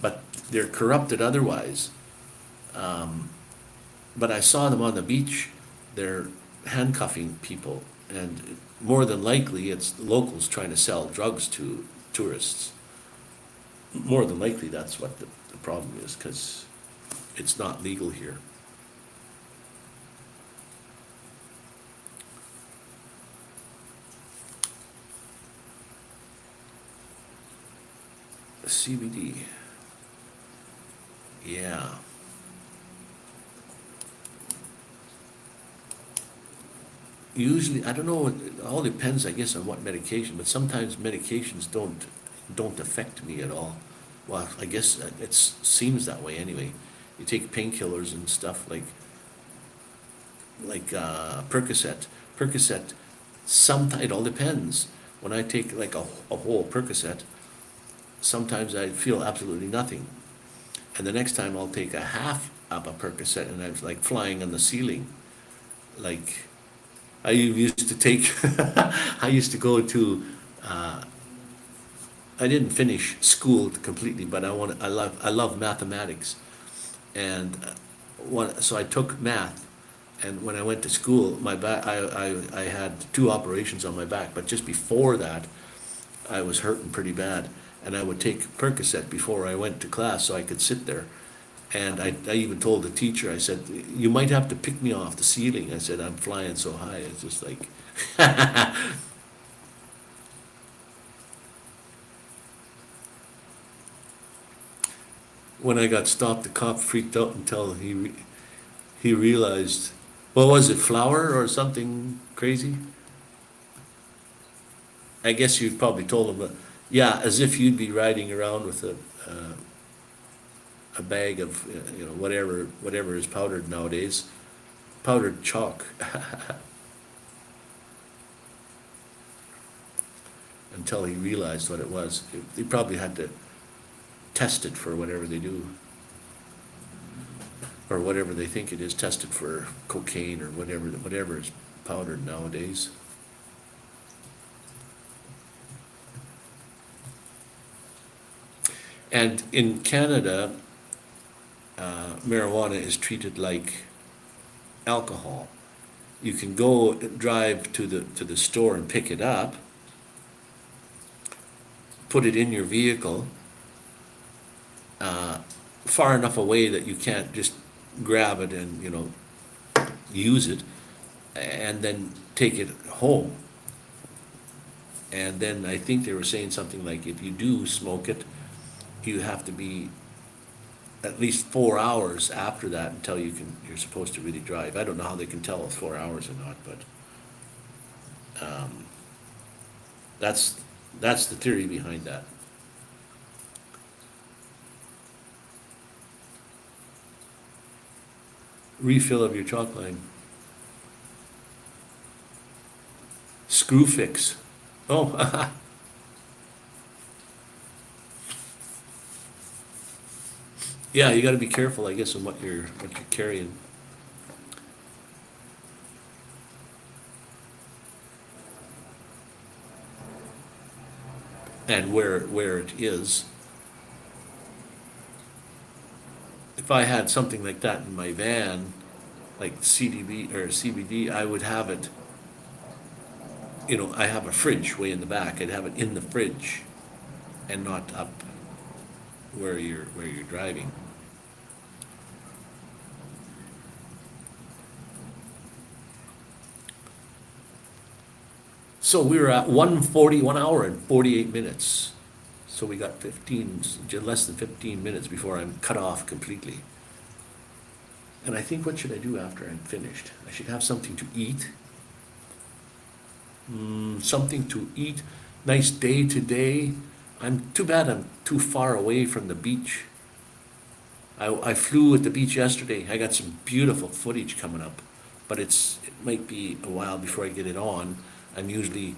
But they're corrupted otherwise. But I saw them on the beach. They're handcuffing people, and more than likely it's locals trying to sell drugs to tourists. More than likely that's what the problem is, because it's not legal here. CBD. Yeah. Usually, I don't know, it all depends, I guess, on what medication, but sometimes medications don't affect me at all. Well, I guess it seems that way anyway. You take painkillers and stuff like Percocet. Percocet, sometimes, it all depends. When I take like a whole Percocet, sometimes I feel absolutely nothing. And the next time I'll take a half of a Percocet and I'm like flying on the ceiling. Like, I used to take, I used to go to, I didn't finish school completely, but I love mathematics. And so I took math, and when I went to school, my back, I had 2 operations on my back, but just before that, I was hurting pretty bad. And I would take Percocet before I went to class so I could sit there. And I even told the teacher, I said, you might have to pick me off the ceiling. I said, I'm flying so high. It's just like, when I got stopped, the cop freaked out until he realized, what was it, flour or something crazy? I guess you probably told him, yeah, as if you'd be riding around with a bag of, whatever is powdered nowadays, powdered chalk. Until he realized what it was. They probably had to test it for whatever they do. Or whatever they think it is, tested for cocaine or whatever is powdered nowadays. And in Canada, marijuana is treated like alcohol. You can go drive to the store and pick it up, put it in your vehicle, far enough away that you can't just grab it and use it, and then take it home. And then I think they were saying something like, if you do smoke it, you have to be at least 4 hours after that until you're supposed to really drive. I don't know how they can tell if 4 hours or not, but that's the theory behind that. Refill of your chalk line. Screw fix. Oh, yeah, you gotta be careful, I guess, on what you're carrying. And where it is. If I had something like that in my van, like CDB or CBD, I would have it, I have a fridge way in the back. I'd have it in the fridge and not up where you're driving. So we were at 1 hour and 48 minutes. So we got less than 15 minutes before I'm cut off completely. And I think, what should I do after I'm finished? I should have something to eat. Something to eat. Nice day today. Too bad I'm too far away from the beach. I flew at the beach yesterday. I got some beautiful footage coming up, but it might be a while before I get it on. I'm usually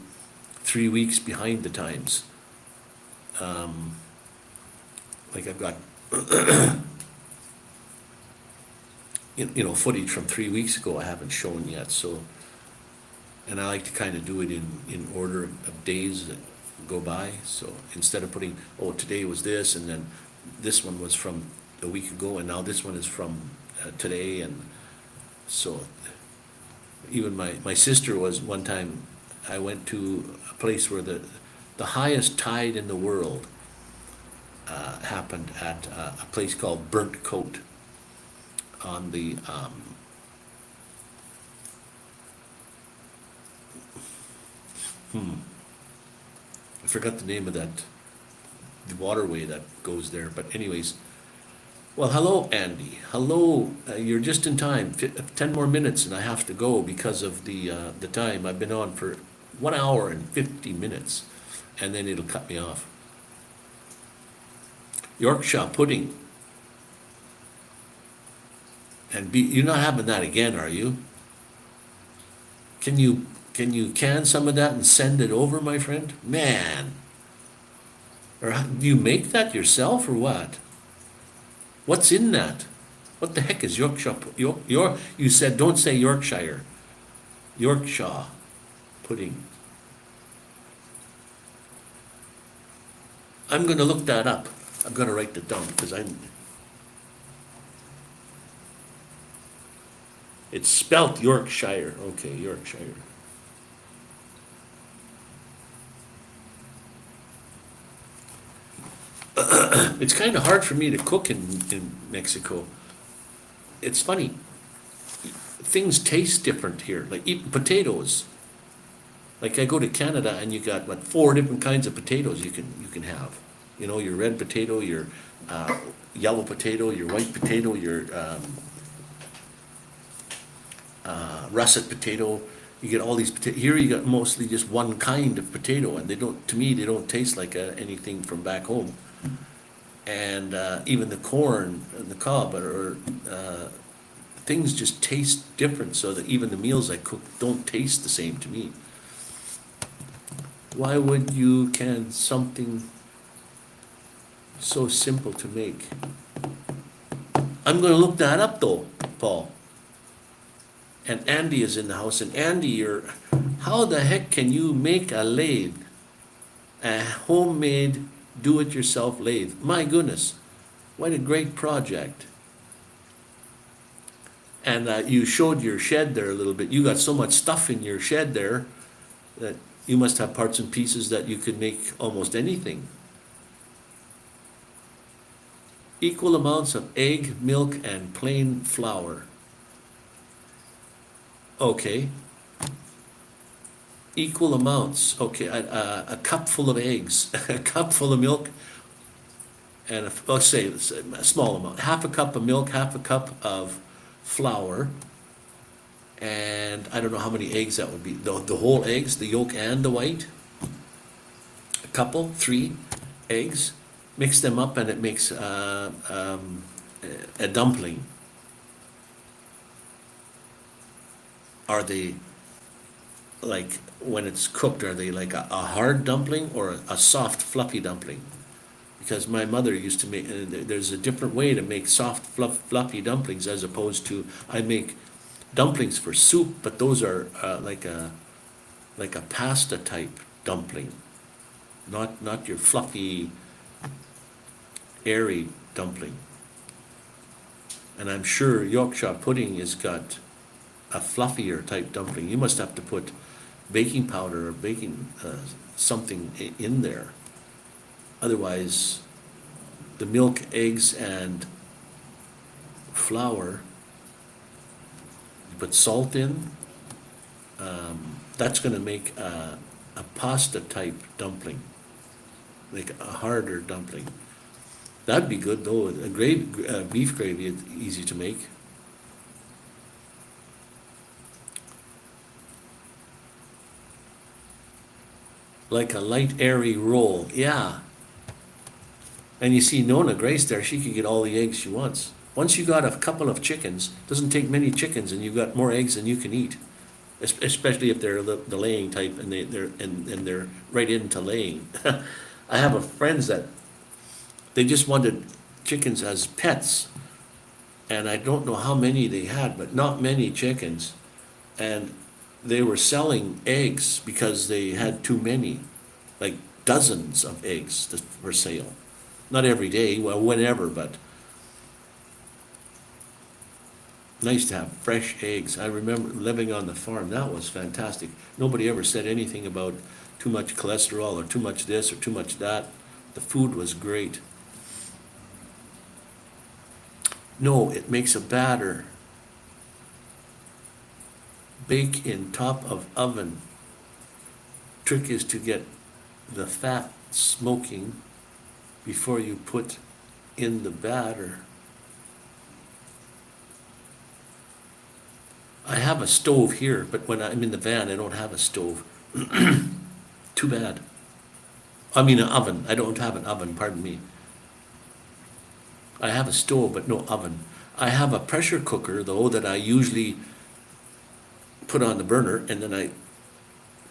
3 weeks behind the times. Like I've got, footage from 3 weeks ago I haven't shown yet. So, and I like to kind of do it in order of days that go by. So instead of putting, today was this, and then this one was from a week ago, and now this one is from today. And so even my sister was one time, I went to a place where the highest tide in the world happened at a place called Burnt Coat on the I forgot the name of the waterway that goes there, but anyways, Well, hello, Andy. Hello. You're just in time. 10 more minutes, and I have to go because of the time. I've been on for 1 hour and 50 minutes, and then it'll cut me off. Yorkshire pudding. And you're not having that again, are you? Can you can some of that and send it over, my friend? Man. Or do you make that yourself or what? What's in that? What the heck is Yorkshire? You said don't say Yorkshire. Yorkshire pudding. I'm going to look that up. I'm going to write that down because it's spelt Yorkshire. Okay, Yorkshire. It's kind of hard for me to cook in Mexico. It's funny. Things taste different here. Like eating potatoes. Like I go to Canada and you got what 4 different kinds of potatoes you can have. You know, your red potato, your yellow potato, your white potato, your russet potato. You get all these potatoes. Here you got mostly just one kind of potato, and they don't. To me, they don't taste like anything from back home. And even the corn, and the cob, or things just taste different. So that even the meals I cook don't taste the same to me. Why would you can something so simple to make? I'm going to look that up though, Paul. And Andy is in the house. And Andy, how the heck can you make a lathe? A homemade, do-it-yourself lathe. My goodness, what a great project. And you showed your shed there a little bit. You got so much stuff in your shed there that you must have parts and pieces that you could make almost anything. Equal amounts of egg, milk, and plain flour. Okay. Equal amounts. Okay, a cup full of eggs, a cup full of milk, and let's say a small amount. Half a cup of milk, half a cup of flour, and I don't know how many eggs that would be. The whole eggs, the yolk and the white. A couple, 3 eggs. Mix them up, and it makes a dumpling. Are they like when it's cooked? Are they like a hard dumpling or a soft, fluffy dumpling? Because my mother used to make. There's a different way to make soft, fluffy dumplings as opposed to I make dumplings for soup, but those are like a pasta type dumpling, not your fluffy, airy dumpling. And I'm sure Yorkshire pudding has got a fluffier type dumpling. You must have to put baking powder or baking something in there. Otherwise, the milk, eggs, and flour, you put salt in, that's going to make a pasta type dumpling, like a harder dumpling. That'd be good though. Beef gravy is easy to make. Like a light airy roll, yeah. And you see Nona Grace there, she can get all the eggs she wants. Once you got a couple of chickens, doesn't take many chickens, and you've got more eggs than you can eat. Especially if they're the laying type and they're right into laying. I have a friends that they just wanted chickens as pets, and I don't know how many they had, but not many chickens. And they were selling eggs because they had too many, like dozens of eggs for sale. Not every day, well, whenever, but nice to have fresh eggs. I remember living on the farm. That was fantastic. Nobody ever said anything about too much cholesterol or too much this or too much that. The food was great. No, it makes a batter. Bake in top of oven. Trick is to get the fat smoking before you put in the batter. I have a stove here, but when I'm in the van, I don't have a stove. Too bad. I mean, an oven. I don't have an oven, pardon me. I have a stove, but no oven. I have a pressure cooker, though, that I usually put on the burner, and then I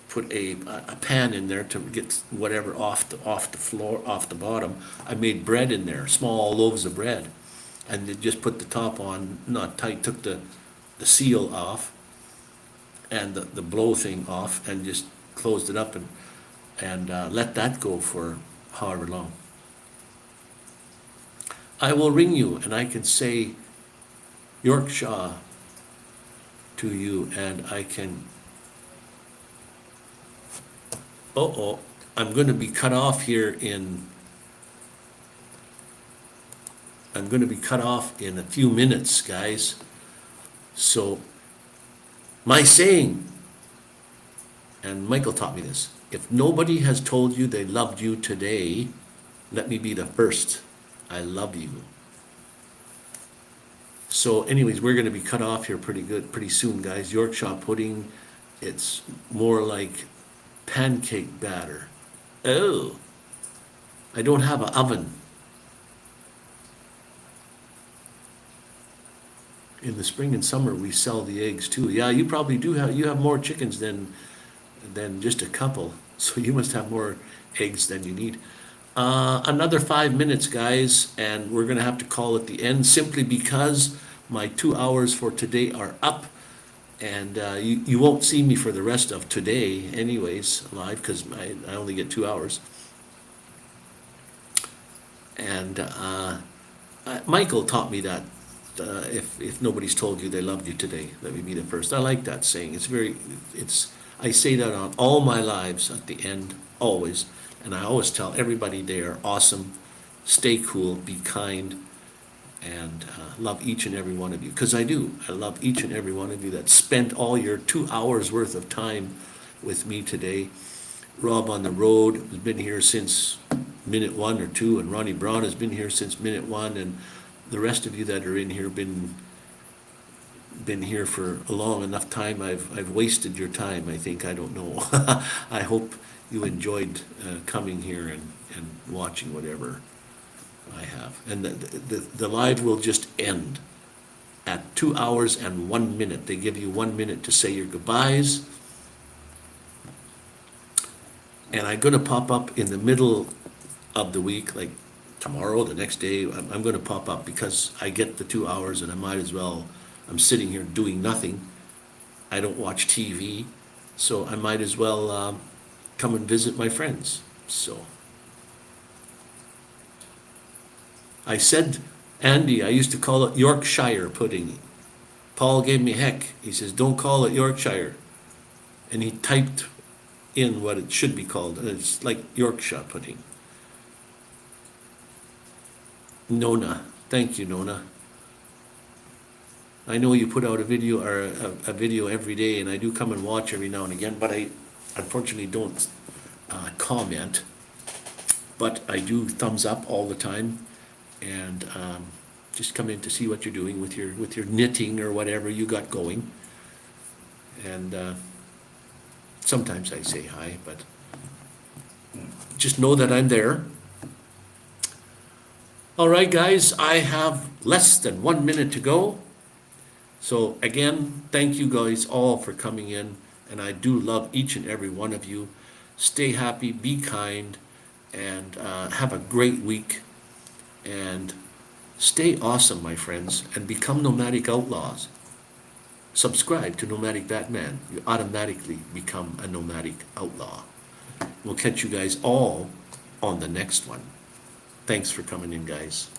put a pan in there to get whatever off the floor, off the bottom. I made bread in there, small loaves of bread, and then just put the top on, not tight, took the seal off and the blow thing off, and just closed it up and let that go for however long. I will ring you and I can say Yorkshire to you, and I can, I'm going to be cut off here in, I'm going to be cut off in a few minutes, guys. So, my saying, and Michael taught me this, if nobody has told you they loved you today, let me be the first. I love you. So anyways, we're going to be cut off here pretty soon, guys. Yorkshire pudding, it's more like pancake batter. Oh, I don't have an oven. In the spring and summer, we sell the eggs too. Yeah, you probably do have, you have more chickens than just a couple. So you must have more eggs than you need. Another 5 minutes, guys, and we're going to have to call it the end simply because my 2 hours for today are up, and you won't see me for the rest of today anyways live, because I only get 2 hours. And Michael taught me that if nobody's told you they loved you today, let me be the first. I like that saying. I say that on all my lives at the end, always. And I always tell everybody they are awesome, stay cool, be kind, and love each and every one of you. Because I do. I love each and every one of you that spent all your 2 hours worth of time with me today. Rob on the road has been here since minute 1 or 2, and Ronney Braun has been here since minute 1, and the rest of you that are in here been here for a long enough time. I've wasted your time, I think. I don't know. I hope you enjoyed coming here and watching whatever I have. And the live will just end at 2 hours and 1 minute. They give you 1 minute to say your goodbyes. And I'm going to pop up in the middle of the week, like tomorrow, the next day. I'm going to pop up because I get the 2 hours, and I might as well. I'm sitting here doing nothing. I don't watch TV, so I might as well come and visit my friends. So I said, Andy, I used to call it Yorkshire pudding. Paul gave me heck. He says, don't call it Yorkshire. And he typed in what it should be called, and it's like Yorkshire pudding. Nona, thank you, Nona. I know you put out a video or a video every day, and I do come and watch every now and again, but I unfortunately don't comment. But I do thumbs up all the time, and just come in to see what you're doing with your knitting or whatever you got going. And sometimes I say hi, but just know that I'm there. All right, guys, I have less than 1 minute to go. So again, thank you guys all for coming in, and I do love each and every one of you. Stay happy, be kind, and have a great week, and stay awesome, my friends, and become nomadic outlaws. Subscribe to Nomadic Vanman. You automatically become a nomadic outlaw. We'll catch you guys all on the next one. Thanks for coming in, guys.